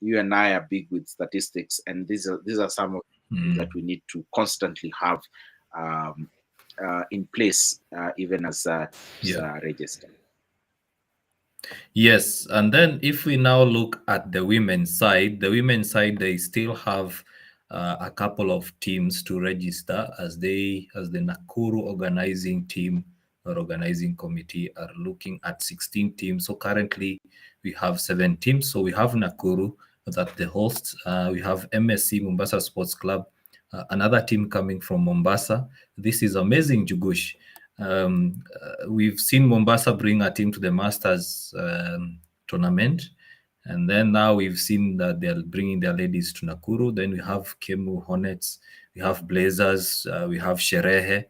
you and I are big with statistics, and these are some of the things that we need to constantly have in place, even as register. Yes, and then if we now look at the women's side, they still have a couple of teams to register, as the Nakuru organizing team or organizing committee are looking at 16 teams. So currently we have 7 teams. So we have Nakuru, that the hosts. We have MSC, Mombasa Sports Club, another team coming from Mombasa. This is amazing, Jugush. We've seen Mombasa bring a team to the Masters tournament, and then now we've seen that they're bringing their ladies to Nakuru. Then we have Kemu Hornets, we have Blazers, we have Sherehe.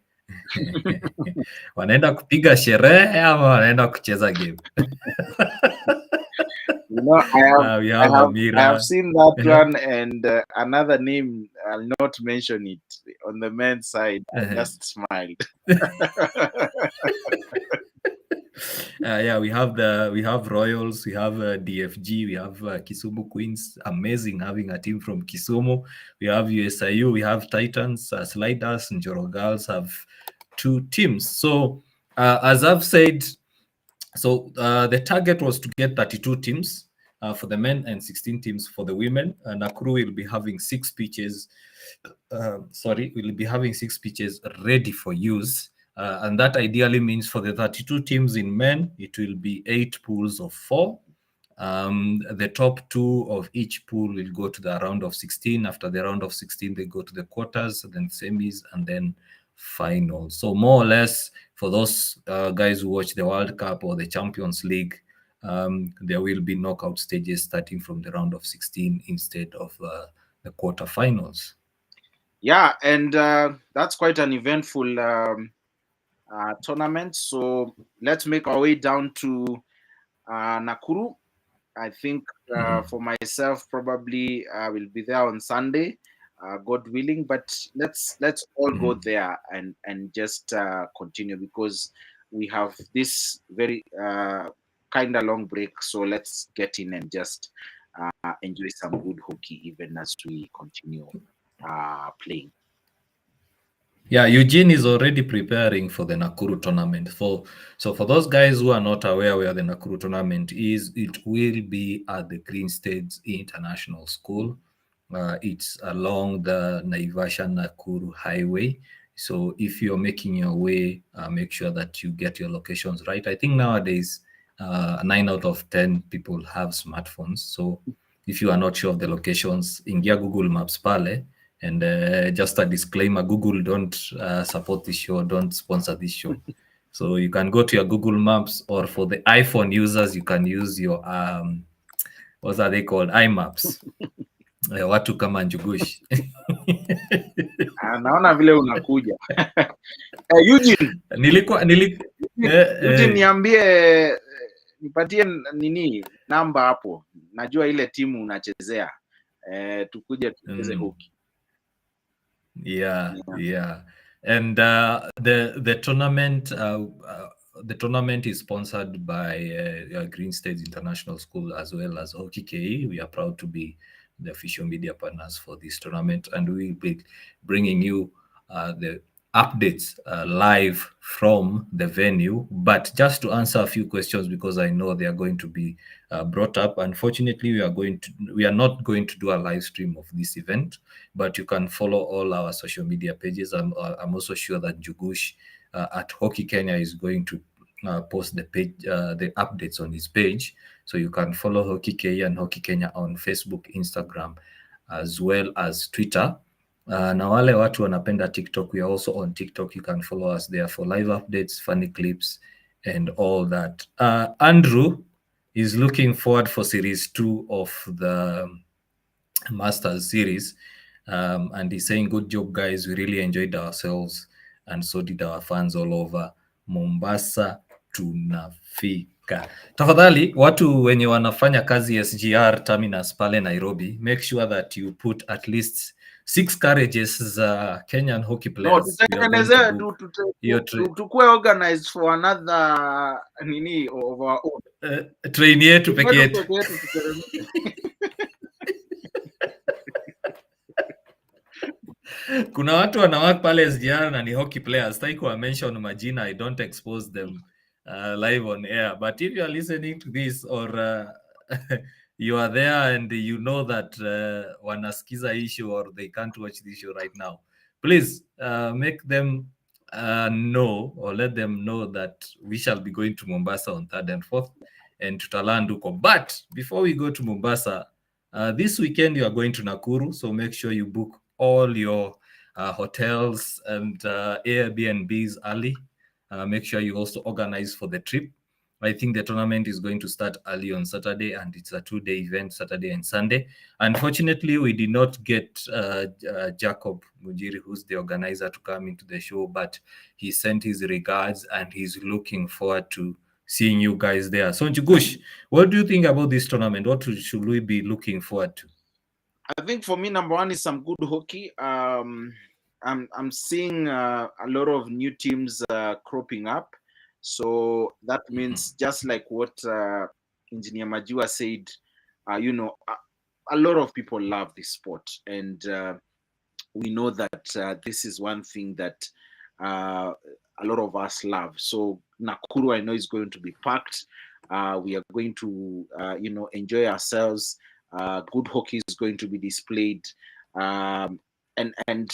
Wanaenda kupiga sherehe ama wanaenda kucheza game? I have seen that one, and another name, I'll not mention it, on the men's side. I just smiled. Yeah, we have Royals, we have DFG, we have Kisumu Queens. Amazing having a team from Kisumu. We have USIU, we have Titans, Sliders, and Njoro Girls have 2 teams. So as I've said, so the target was to get 32 teams for the men and 16 teams for the women. Nakuru will be having 6 pitches. We'll be having 6 pitches ready for use. And that ideally means for the 32 teams in men, it will be 8 pools of 4. The top 2 of each pool will go to the round of 16. After the round of 16, they go to the quarters, then semis, and then finals. So more or less, for those guys who watch the World Cup or the Champions League, there will be knockout stages starting from the round of 16 instead of the quarterfinals. Yeah, and that's quite an eventful tournament. So let's make our way down to Nakuru. I think for myself, probably I will be there on Sunday, God willing. But let's all go there and just continue, because we have this very kind of long break. So let's get in and just enjoy some good hockey, even as we continue playing. Yeah, Eugene is already preparing for the Nakuru tournament. So for those guys who are not aware where the Nakuru tournament is, it will be at the Green States International School. It's along the Naivasha-Nakuru highway. So if you're making your way, make sure that you get your locations right. I think nowadays, 9 out of 10 people have smartphones. So if you are not sure of the locations, ingia Google Maps pale. And just a disclaimer, Google don't support this show, don't sponsor this show. So you can go to your Google Maps, or for the iPhone users, you can use your, what are they called? iMaps. Watu kama Njugush. Naona vile unakuja. Eugene. Eugene, niambie, nipatie nini namba hapo. Najua ile timu unachezea. Tukuje tucheze hockey. Yeah. And the tournament is sponsored by Green States International School as well as Hockey KE. We are proud to be the official media partners for this tournament, and we will be bringing you the updates live from the venue. But just to answer a few questions, because I know they are going to be brought up. Unfortunately, we are not going to do a live stream of this event, but you can follow all our social media pages. I'm also sure that Jugush at Hockey Kenya is going to post the page, the updates on his page, so you can follow Hockey Kenya and Hockey Kenya on Facebook, Instagram, as well as Twitter. Na wale watu wanapenda TikTok, we are also on TikTok. You can follow us there for live updates, funny clips, and all that. Andrew is looking forward for series 2 of the Masters series, and he's saying, good job guys, we really enjoyed ourselves, and so did our fans all over Mombasa. Tunafika. Tafadhali watu wenye wanafanya kazi SGR terminus pale Nairobi, make sure that you put at least 6 carriages Kenyan hockey No, players. We are going to book tukue organized for another nini of our own. Train yetu peke yetu. Kuna watu wanawak pale SGR na ni hockey players. Sitaki kuwa mention majina, I don't expose them live on air. But if you are listening to this or you are there and you know that wanasikiza issue or they can't watch the issue right now, please make them know or let them know that we shall be going to Mombasa on 3rd and 4th and tutaland huko. But before we go to Mombasa, this weekend you are going to Nakuru, so make sure you book all your hotels and Airbnbs early. Make sure you also organize for the trip. I think the tournament is going to start early on Saturday, and it's a 2-day event, Saturday and Sunday. Unfortunately, we did not get Jacob Mujiri, who's the organizer, to come into the show, but he sent his regards and he's looking forward to seeing you guys there. So, Njugush, what do you think about this tournament? What should we be looking forward to? I think for me, number one is some good hockey. I'm seeing a lot of new teams cropping up. So that means just like what Engineer Majua said, you know, a lot of people love this sport. And we know that this is one thing that a lot of us love. So Nakuru, I know, is going to be packed. We are going to, you know, enjoy ourselves. Good hockey is going to be displayed. And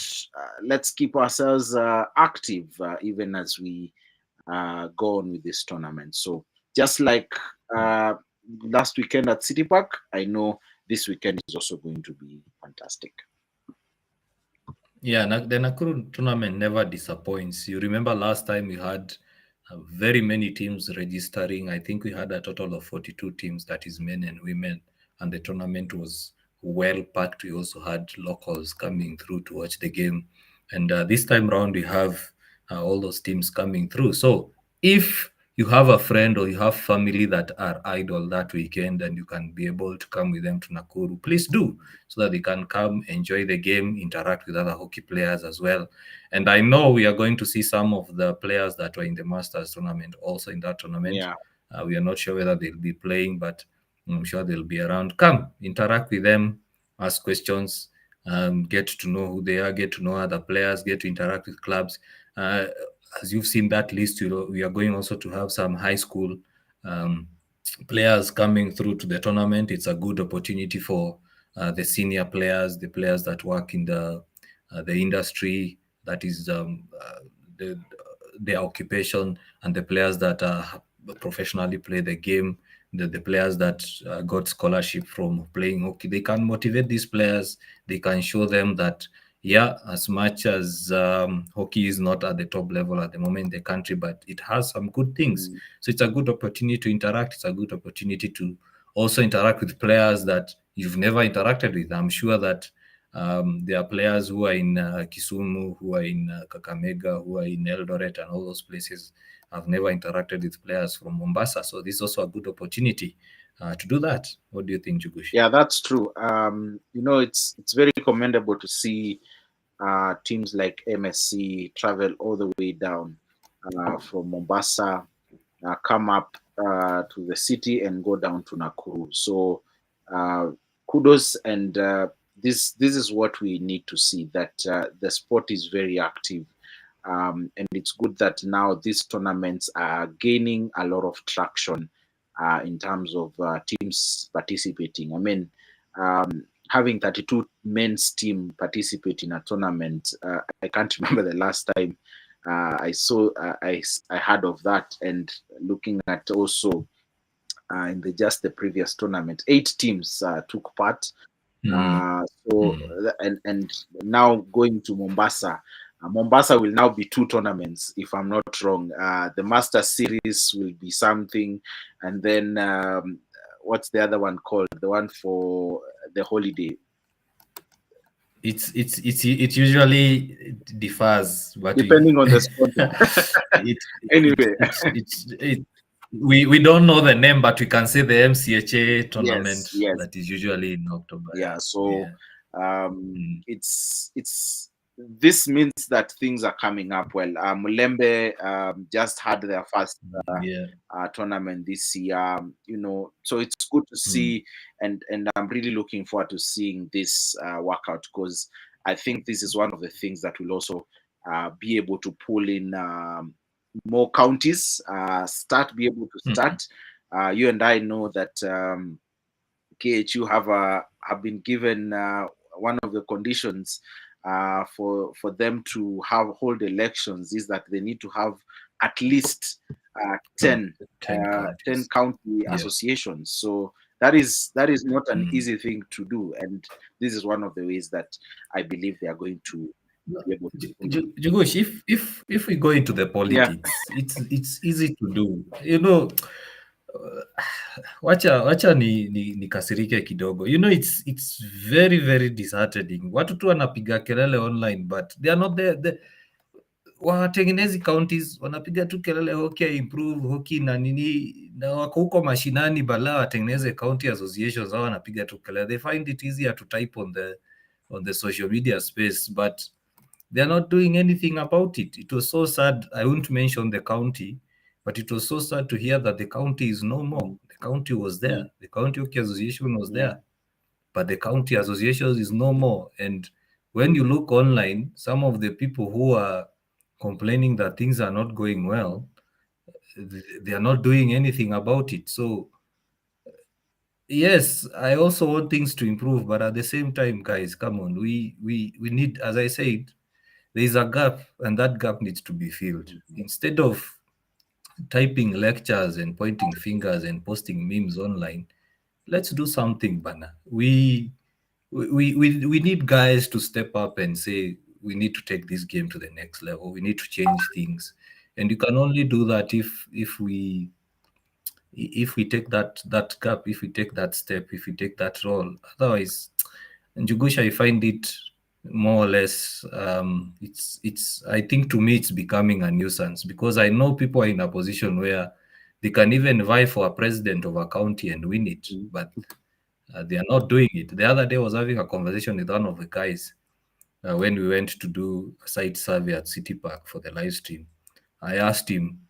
let's keep ourselves active even as we go on with this tournament. So just like last weekend at City Park, I know this weekend is also going to be fantastic. Yeah, the Nakuru tournament never disappoints. You remember last time we had very many teams registering. I think we had a total of 42 teams, that is men and women, and the tournament was well packed. We also had locals coming through to watch the game. And this time around, we have all those teams coming through. So if you have a friend or you have family that are idle that weekend and you can be able to come with them to Nakuru, please do, so that they can come, enjoy the game, interact with other hockey players as well. And I know we are going to see some of the players that were in the Masters tournament also in that tournament. Yeah. We are not sure whether they'll be playing, but I'm sure they'll be around. Come, interact with them, ask questions, get to know who they are, get to know other players, get to interact with clubs. As you've seen that list, you know, we are going also to have some high school players coming through to the tournament. It's a good opportunity for the senior players, the players that work in the industry, that is their occupation, and the players that professionally play the game, the players that got scholarship from playing hockey. They can motivate these players. They can show them that, yeah, as much as hockey is not at the top level at the moment in the country, but it has some good things. So it's a good opportunity to interact. It's a good opportunity to also interact with players that you've never interacted with. I'm sure that there are players who are in Kisumu, who are in Kakamega, who are in Eldoret, and all those places have never interacted with players from Mombasa. So this is also a good opportunity to do that. What do you think, Jugush? Yeah, that's true. You know, it's very commendable to see teams like MSC travel all the way down from Mombasa, come up to the city and go down to Nakuru. So kudos, and this is what we need to see, that the sport is very active. And it's good that now these tournaments are gaining a lot of traction in terms of teams participating. I mean, having 32 men's team participate in a tournament, I can't remember the last time I heard of that. And looking at also in the previous tournament, 8 teams took part. And now going to Mombasa. Mombasa will now be 2 tournaments, if I'm not wrong. The Master Series will be something, and then what's the other one called? The one for the holiday. It usually differs, but depending on the sponsor. Anyway, we don't know the name, but we can say the MCHA tournament. Yes. That is usually in October. Yeah. So It's this means that things are coming up well. Mulembe just had their first tournament this year, so it's good to see, and I'm really looking forward to seeing this workout, because I think this is one of the things that will also be able to pull in more counties, be able to start. You and I know that KHU have been given one of the conditions for them to hold elections is that they need to have at least 10 county associations. So that is not an easy thing to do, and this is one of the ways that I believe they are going to be able to. Jugush, if we go into the politics, it's easy to do. Wacha ni kasirike kidogo. It's very very disheartening. Watu tu wanapiga kelele online, but they are not there. Watengenezi counties wanapiga tu kelele hockey improve hockey na nini, na wako huko mashinani bala watengeneze county associations, hao wanapiga tu kelele. They find it easier to type on the social media space, but they are not doing anything about it. It was so sad. I won't mention the county, but it was so sad to hear that the county is no more. The county was there. The county hockey association was there, but the county association is no more. And when you look online, some of the people who are complaining that things are not going well, they are not doing anything about it. So yes, I also want things to improve, but at the same time, guys, come on, we need, as I said, there is a gap, and that gap needs to be filled. Instead of typing lectures and pointing fingers and posting memes online, let's do something, Bana. We need guys to step up and say, we need to take this game to the next level. We need to change things, and you can only do that if we take that gap, if we take that step, if we take that role. Otherwise, Njugusha, I find it more or less, it's I think to me it's becoming a nuisance, because I know people are in a position where they can even vie for a president of a county and win it, but they are not doing it. The other day I was having a conversation with one of the guys when we went to do a site survey at City Park for the live stream. I asked him,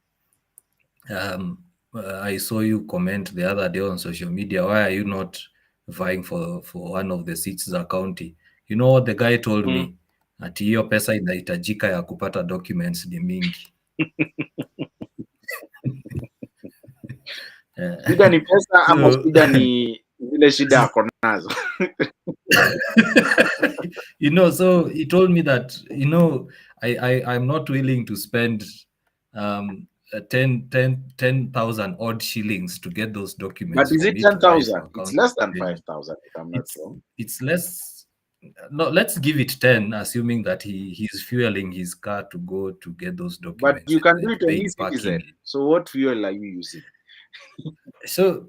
I saw you comment the other day on social media, why are you not vying for one of the seats za county? You know what the guy told me? Ati hiyo pesa inahitajika ya kupata documents ni mingi. Shida ni pesa ama shida ni zile shida ako nazo? So he told me that, I'm not willing to spend 10,000 odd shillings to get those documents. But is it 10,000? It's less than 5,000, if I'm not wrong. It's less. No, let's give it 10, assuming that he's fueling his car to go to get those documents. But you can do it on eCitizen. So what fuel are you using? So,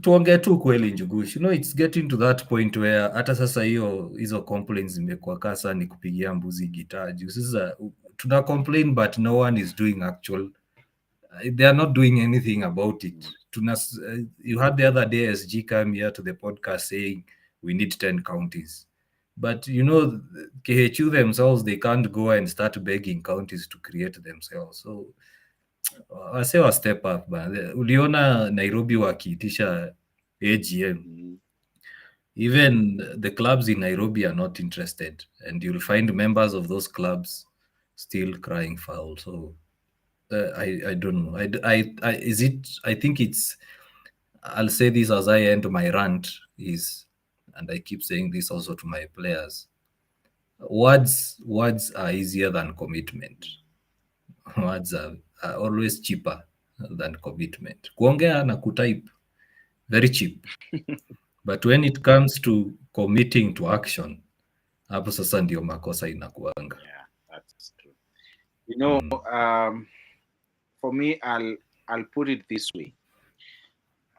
tuongee tu kweli Njugush, it's getting to that point where hata sasa hizo complaints zimekuwa kasa ni kupigia mbuzi gitaa juu. Sasa tuna complain, but no one is doing actual. They are not doing anything about it. You had the other day SG come here to the podcast saying we need 10 counties. But KHU themselves, they can't go and start begging counties to create themselves. So I say a step up. Uliona Nairobi wakiitisha AGM. Even the clubs in Nairobi are not interested, and you'll find members of those clubs still crying foul. So I don't know. I think it's, I'll say this as I end my rant is, and I keep saying this also to my players, words are easier than commitment. Words are always cheaper than commitment. Kuongea na kutype, very cheap. But when it comes to committing to action, hapo sasa ndio makosa inakuanga. Yeah, that's true. For me, I'll put it this way.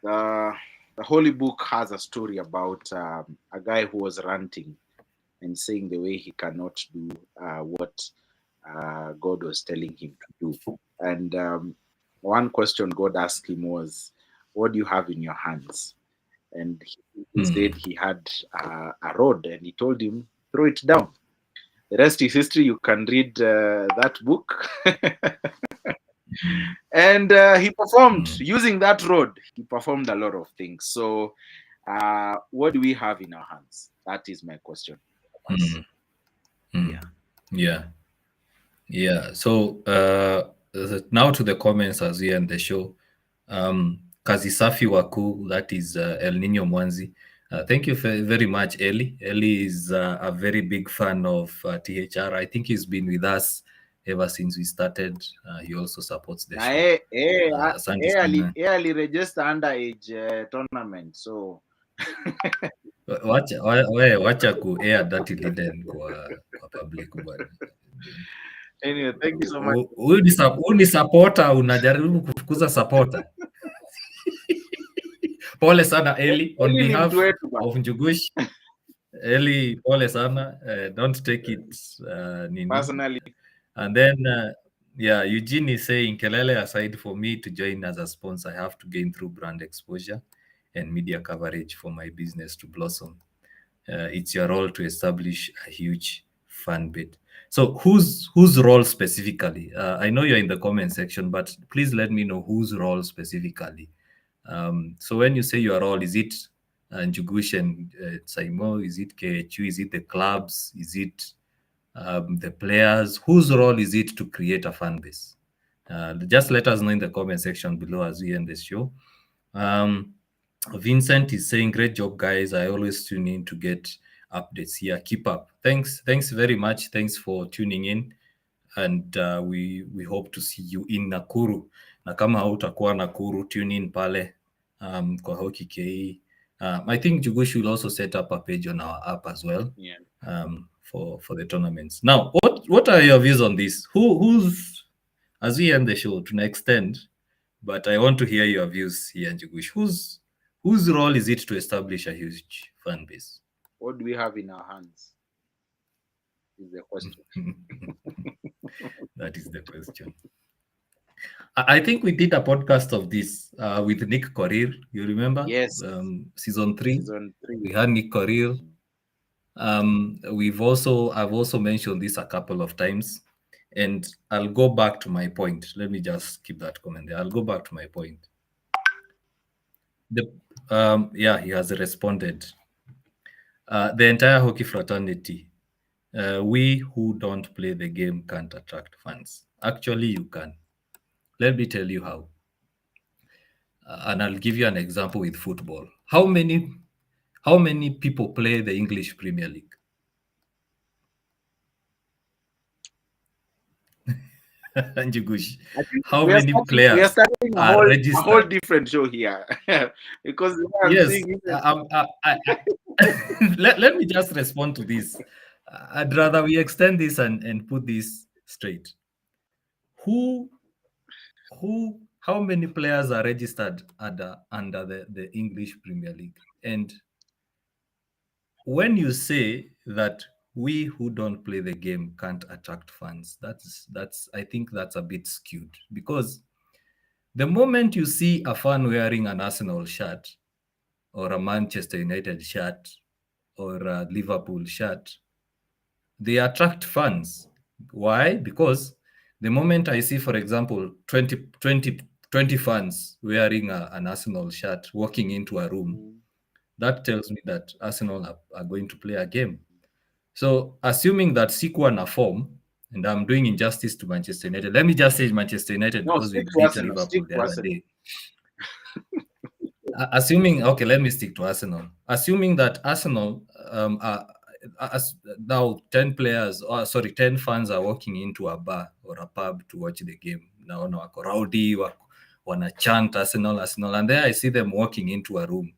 The Holy Book has a story about a guy who was ranting and saying the way he cannot do what God was telling him to do. And one question God asked him was, what do you have in your hands? and he said he had a rod, and he told him, throw it down. The rest is history. You can read that book. And he performed using that rod. He performed a lot of things. So what do we have in our hands? That is my question. Yeah. So now to the comments as we end the show. Kazisafi Waku, that is El Nino Mwanzi. Thank you very much, Eli. Eli is a very big fan of THR. I think he's been with us ever since we started. He also supports the show. Early register underage tournament. So wacha ku-air dirty linen kwa public bwana. Anyway, thank you so much. Huu ni supporter, unajaribu kufukuza supporter. Pole sana Eli, on behalf of Njugush. Eli, pole sana. Don't take it personally. And then, Eugene is saying, Kelele aside, for me to join as a sponsor, I have to gain through brand exposure and media coverage for my business to blossom. It's your role to establish a huge fan base. So whose role specifically? I know you're in the comment section, but please let me know whose role specifically. So when you say your role, is it Njugush and Saimo? Is it KHU? Is it the clubs? Is it the players? Whose role is it to create a fan base? Just let us know in the comment section below as we end the show. Vincent is saying, great job, guys. I always tune in to get updates here. Keep up. Thanks very much. Thanks for tuning in. And we hope to see you in Nakuru. Na kama hautakuwa Nakuru, tune in pale kwa Hockey KE. I think Jugush will also set up a page on our app as well. Yeah. For the tournaments. Now, what are your views on this? Who's, as we end the show to an extent, but I want to hear your views here, Njugush. Whose role is it to establish a huge fan base? What do we have in our hands? Is the question. That is the question. I think we did a podcast of this with Nick Korir. You remember? Yes. Season 3. We had Nick Korir. I've also mentioned this a couple of times, and I'll go back to my point. Let me just keep that comment there. I'll go back to my point. He has responded. The entire hockey fraternity, we who don't play the game can't attract fans. Actually, you can. Let me tell you how. And I'll give you an example with football. How many people play the English Premier League? Njugush, how many players are registered? A whole different show here. Because yes, let me just respond to this. I'd rather we extend this and put this straight. How many players are registered under the English Premier League? And when you say that we who don't play the game can't attract fans, I think that's a bit skewed, because the moment you see a fan wearing an Arsenal shirt or a Manchester United shirt or a Liverpool shirt, they attract fans. Why? Because the moment I see, for example, 20 fans wearing an Arsenal shirt walking into a room, that tells me that Arsenal are going to play a game. So assuming that sikuwa na form, and I'm doing injustice to Manchester United, let me just say Manchester United because we beat Liverpool the other day. Let me stick to Arsenal. Assuming that Arsenal now 10 fans are walking into a bar or a pub to watch the game. Now wako rowdy, wana chant Arsenal, and there I see them walking into a room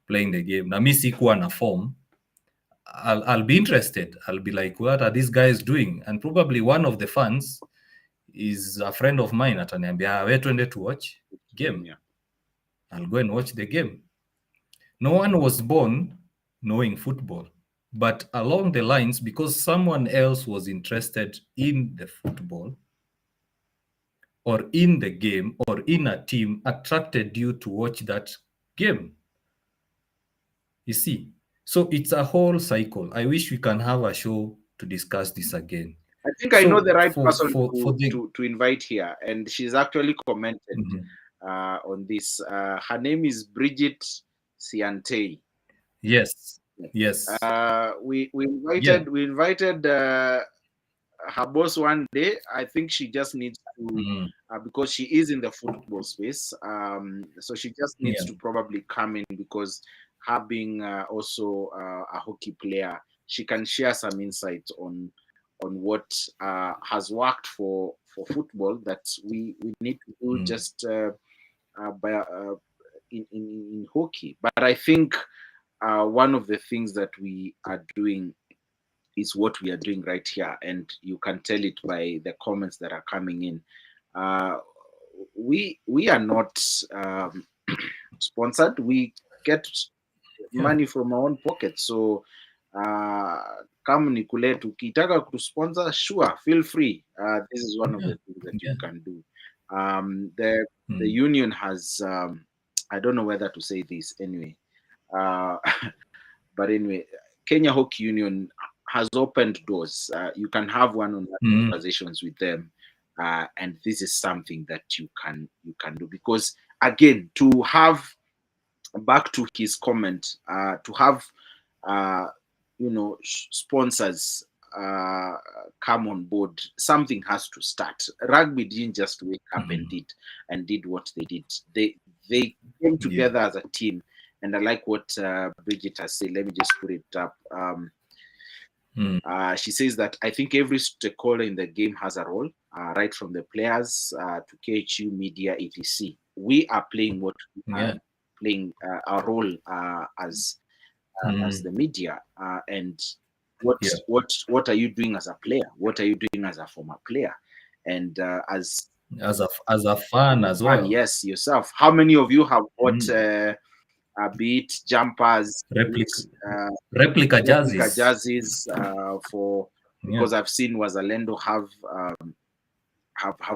playing the game. Na mi sikuwa na form, I'll be interested. I'll be like, what are these guys doing? And probably one of the fans is a friend of mine. Ataniambia, we twende to watch game. Yeah. I'll go and watch the game. No one was born knowing football, but along the lines, because someone else was interested in the football or in the game or in a team, attracted you to watch that game. You see, so it's a whole cycle. I wish we can have a show to discuss this again. I think I know the right person for to invite here, and she's actually commented on this. Her name is Bridget Siantei. Yes. We invited her boss one day. I think she just needs to because she is in the football space. So she just needs to probably come in, because her being also a hockey player, she can share some insight on what has worked for football that we need to do just in hockey. But I think one of the things that we are doing is what we are doing right here, and you can tell it by the comments that are coming in. We are not sponsored. We get money from our own pocket. So kama ni kuletu, ukitaka kusponsor, sure, feel free. This is one of the things that you can do. The union has I don't know whether to say this anyway, but anyway, Kenya Hockey Union has opened doors. You can have one-on-one conversations with them, and this is something that you can do, because again, to have, back to his comment, to have sponsors come on board, something has to start. Rugby didn't just wake up and did what they did. They came together as a team, and I like what Bridget has said. Let me just put it up. She says that I think every stakeholder in the game has a role, right from the players to KHU, media, etc. We are playing what we are playing our role as the media, and what are you doing as a player? What are you doing as a former player? And as a fan as well. Yes, yourself. How many of you have bought be it jumpers, replica jerseys for, because I've seen Wazalendo have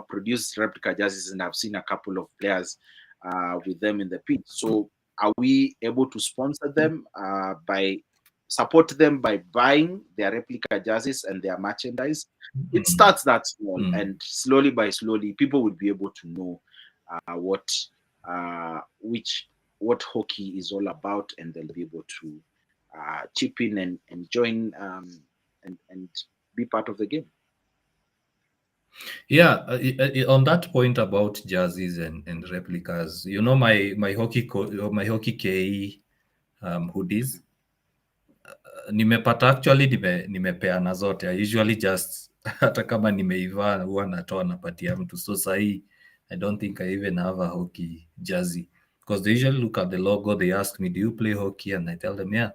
produced replica jerseys, and I've seen a couple of players with them in the pitch. So are we able to sponsor them by support them by buying their replica jerseys and their merchandise? It starts that small, and slowly by slowly people will be able to know what hockey is all about, and they'll be able to chip in and join and be part of the game. Yeah, on that point about jerseys and replicas, my hockey KE hoodies, nimepata actually nimepeana zote. I usually just hata kama nimeivaa huwa natoa napatia mtu. So sahi I don't think I even have a hockey jersey, because they usually look at the logo, they ask me, do you play hockey? And I tell them, yeah.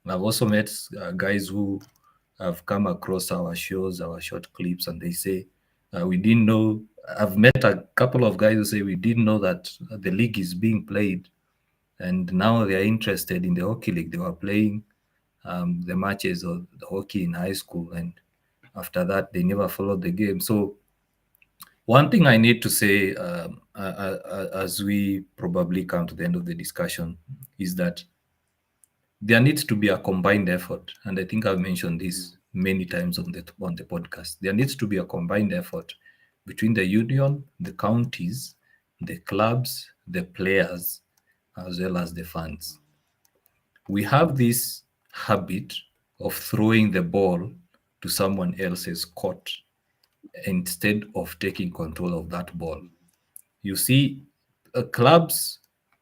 I've also met guys who have come across our shows, our short clips, and they say, we didn't know. I've met a couple of guys who say we didn't know that the league is being played, and now they are interested in the hockey league. They were playing the matches of the hockey in high school, and after that they never followed the game. So one thing I need to say as we probably come to the end of the discussion is that there needs to be a combined effort, and I think I've mentioned this many times on the podcast. There needs to be a combined effort between the union, the counties, the clubs, the players, as well as the fans. We have this habit of throwing the ball to someone else's court instead of taking control of that ball. You see, clubs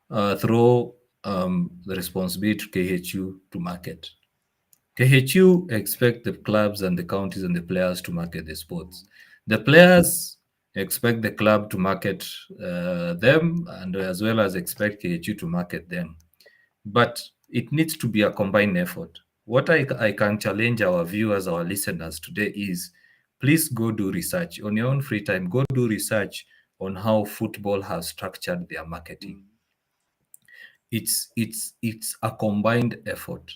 throw the responsibility to KHU to market. KHU expect the clubs and the counties and the players to market the sports. The players expect the club to market them, and as well as expect KHU to market them. But it needs to be a combined effort. What I can challenge our viewers, our listeners today is, please go do research on your own free time. Go do research on how football has structured their marketing. It's a combined effort.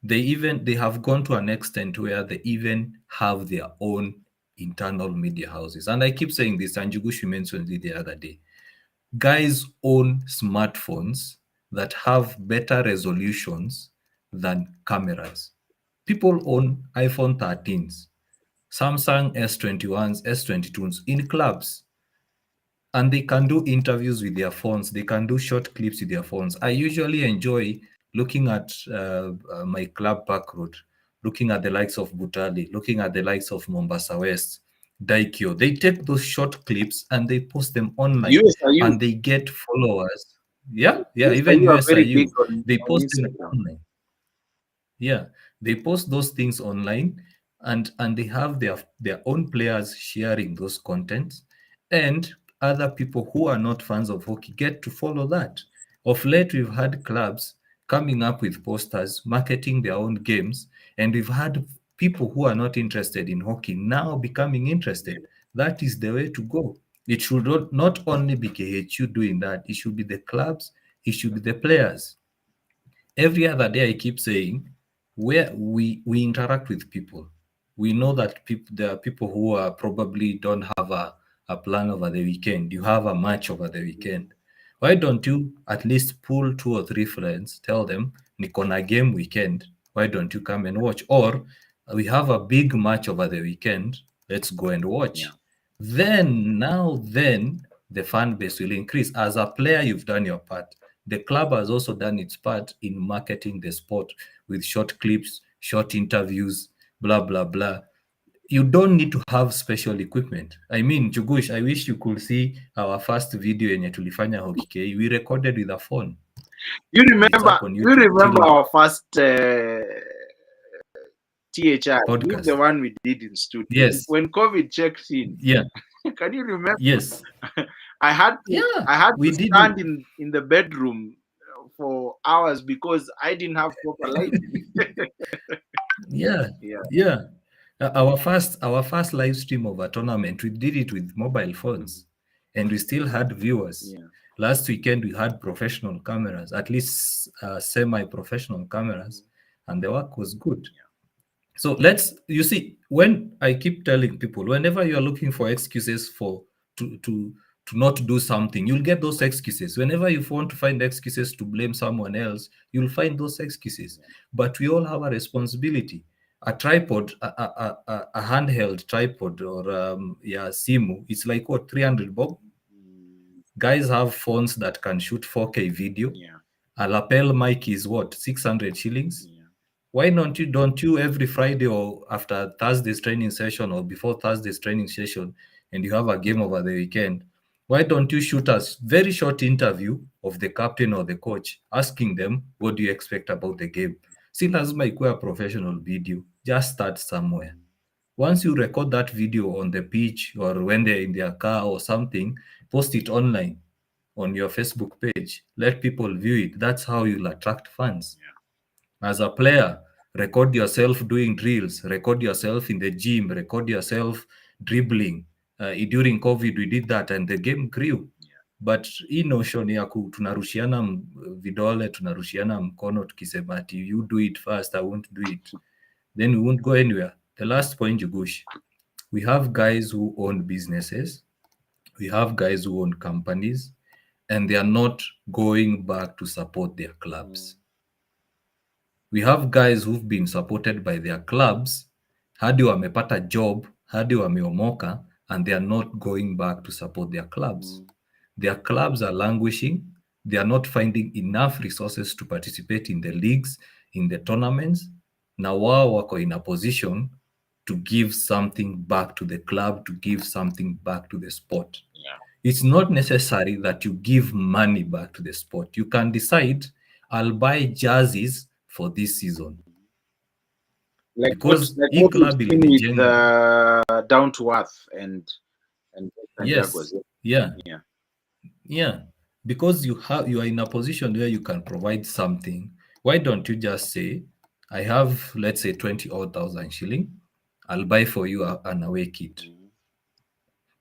They have gone to an extent where they even have their own internal media houses. And I keep saying this, and Jugushi mentioned it the other day. Guys own smartphones that have better resolutions than cameras. People own iPhone 13s, Samsung S21s, S22s in clubs, and they can do interviews with their phones. They can do short clips with their phones. I usually enjoy looking at my club back road, looking at the likes of Butali, looking at the likes of Mombasa West, Daikyo. They take those short clips and they post them online, USIU. and they get followers. Yeah, even USIU are very big USIU, they on post them Instagram. online. Yeah, they post those things online, and they have their own players sharing those contents, and other people who are not fans of hockey get to follow that. Of late, we've had clubs coming up with posters marketing their own games, and we've had people who are not interested in hockey now becoming interested. That is the way to go. It should not only be KHU doing that, it should be the clubs, it should be the players. Every other day I keep saying, where we interact with people, we know that there are people who are probably don't have a plan over the weekend. You have a match over the weekend. Why don't you at least pull 2 or 3 friends, tell them niko na game weekend, why don't you come and watch? Or we have a big match over the weekend, let's go and watch. Then the fan base will increase. As a player, you've done your part. The club has also done its part in marketing the sport with short clips, short interviews, blah, blah, blah. You don't need to have special equipment. I mean, Jugush, I wish you could see our first video yenye tulifanya Hockey K. We recorded with a phone. You remember our first THR, podcast, the one we did in studio. Yes. When COVID checked in. Yeah. Can you remember? Yes. I had to stand in the bedroom for hours because I didn't have proper lighting. Yeah. Our first live stream of a tournament, we did it with mobile phones, and we still had viewers. Last weekend we had professional cameras, at least semi-professional cameras, and the work was good. So you see, when I keep telling people, whenever you are looking for excuses to not do something, you'll get those excuses. Whenever you want to find excuses to blame someone else, you'll find those excuses. But we all have a responsibility. A tripod, a handheld tripod, or Simu, it's like what, 300 bob? Guys have phones that can shoot 4K video. A lapel mic is what, 600 shillings? Why don't you every Friday or after Thursday's training session or before Thursday's training session, and you have a game over the weekend, why don't you shoot a very short interview of the captain or the coach, asking them, what do you expect about the game? Si lazima ikuwe a professional video. Just start somewhere. Once you record that video on the pitch or when they're in their car or something, post it online on your Facebook page. Let people view it. That's how you'll attract fans. As a player, record yourself doing drills, record yourself in the gym, record yourself dribbling. During COVID, we did that and the game grew. But hii notion ya tunarushiana vidole, tunarushiana mkono tukisema ati you do it first, I won't do it, then we won't go anywhere. The last point, Jugush, we have guys who own businesses, we have guys who own companies, and they are not going back to support their clubs. We have guys who've been supported by their clubs, hadi wamepata job, hadi wameomoka, and they are not going back to support their clubs. Their clubs are languishing. They are not finding enough resources to participate in the leagues, in the tournaments. Na wao wako in a position to give something back to the club, to give something back to the sport. It's not necessary that you give money back to the sport. You can decide, I'll buy jerseys for this season. Because what we've seen with Down to Earth and yes, yeah. Because you are in a position where you can provide something. Why don't you just say, I have, let's say, 20,000 shilling. I'll buy for you an away kit.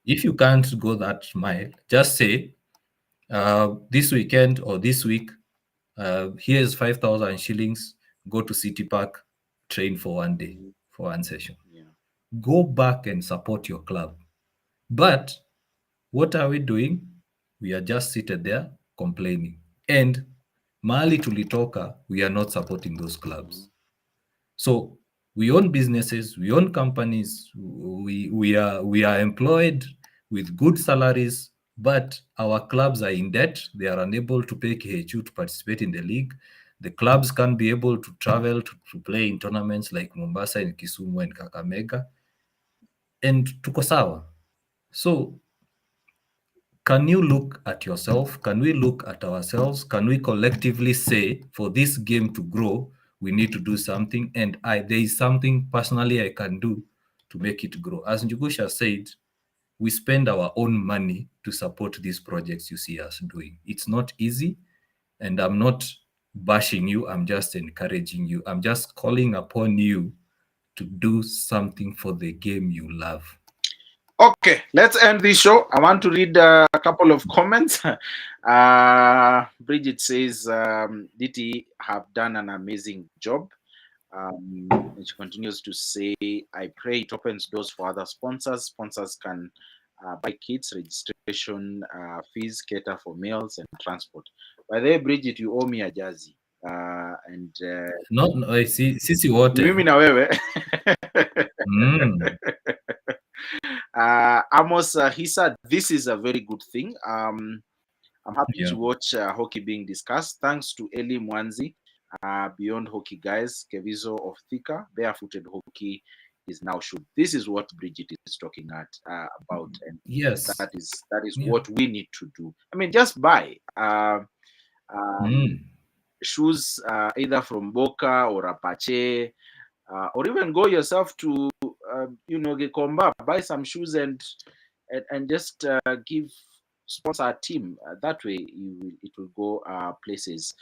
If you can't go that mile, just say, this weekend or this week, here's 5,000 shillings. Go to City Park, train for one day, for one session. Go back and support your club. But what are we doing? We are just seated there complaining. And mahali tulitoka, we are not supporting those clubs. So we own businesses, we own companies, we are employed with good salaries, but our clubs are in debt. They are unable to pay KHU to participate in the league. The clubs can't be able to travel to play in tournaments like Mombasa and Kisumu and Kakamega. And tuko sawa. So can you look at yourself? Can we look at ourselves? Can we collectively say, for this game to grow, we need to do something? And there is something personally I can do to make it grow. As Njugusha said, we spend our own money to support these projects you see us doing. It's not easy, and I'm not bashing you. I'm just encouraging you. I'm just calling upon you to do something for the game you love. Okay, let's end this show. I want to read a couple of comments. Bridget says, DT have done an amazing job. And she continues to say, I pray it opens doors for other sponsors. Sponsors can buy kits, registration fees, cater for meals and transport. By the way, Bridget, you owe me a jersey. No, sisi wote. Mimi na wewe. Amos, he said, this is a very good thing. I'm happy to watch hockey being discussed. Thanks to Eli Mwanzi, Beyond Hockey guys, Kevizo of Thika, barefooted hockey is now shoot. This is what Bridget is talking about, and yes, that is what we need to do. I mean, just buy shoes either from Boca or Apache, or even go yourself to Gikomba, buy some shoes and just give sponsor a team. That way it will go places.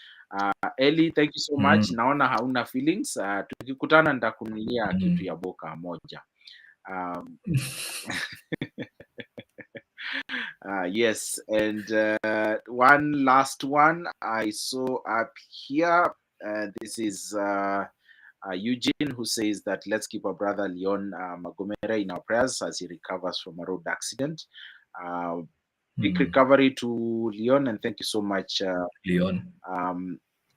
Eli, thank you so much. Naona hauna feelings. Tukikutana nitakunulia kitu ya Boca moja. Yes, and one last one I saw up here. This is Eugene, who says that let's keep our brother Leon Magomera in our prayers as he recovers from a road accident. Big recovery to Leon, and thank you so much, Leon.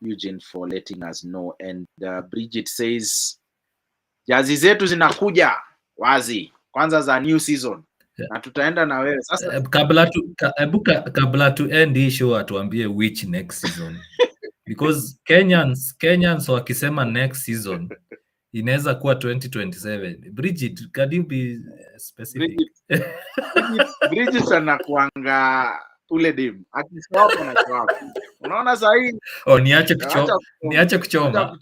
Eugene, for letting us know. And Bridget says jazi zetu zinakuja wazi kwanza za new season. Na tutaenda na wewe sasa. Kabla to end hii show atuambie which next season. Because Kenyans wakisema next season inaweza kuwa 2027. Bridget, can you be specific? Bridget anakuanga ule dem. Akiswap na swap. Unaona sasa hii? Oh, niache kuchoma.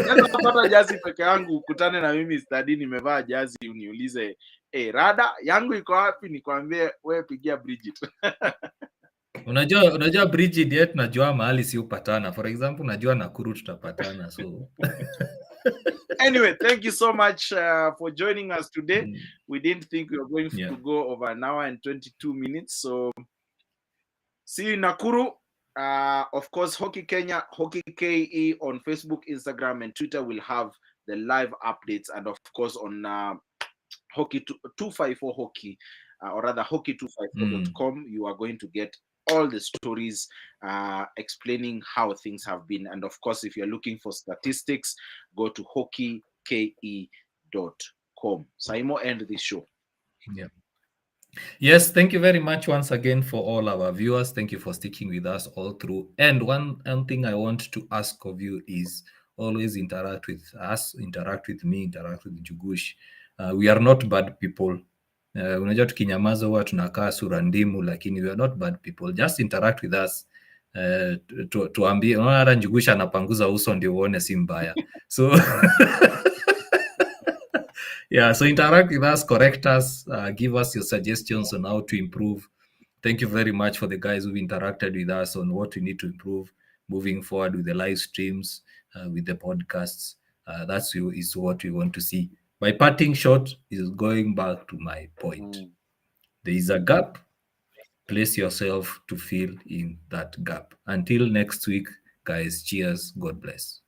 Naweza kupata jazi peke yangu, ukutane na mimi stadi nimevaa jazi uniulize, rada yangu iko wapi? Nikwambie wewe pigia Bridget. Unajua Bridget yet najua mahali si upatana. For example, najua Nakuru tutapatana, so anyway, thank you so much for joining us today. We didn't think we were going to go over an hour and 22 minutes. So see you in Nakuru. Of course, Hockey Kenya, Hockey KE on Facebook, Instagram, and Twitter will have the live updates. And of course, on Hockey 254 Hockey, or rather hockey254.com, you are going to get all the stories explaining how things have been. And of course, if you're looking for statistics, go to hockeyke.com. Saimo, end this show. Yeah. Yes, thank you very much once again for all our viewers. Thank you for sticking with us all through. And one thing I want to ask of you is always interact with us, interact with me, interact with Jugush. We are not bad people. Unajua tukinyamaza huwa tunakaa sura ndimu, lakini we are not bad people. Just interact with us. Tuambie, unaona hata Njugusha anapanguza uso ndio uone si mbaya. So yeah, so interact with us, correct us, give us your suggestions on how to improve. Thank you very much for the guys who've interacted with us on what we need to improve moving forward with the live streams, with the podcasts. That's is what we want to see. My parting shot is going back to my point. There is a gap. Place yourself to fill in that gap. Until next week, guys, cheers. God bless.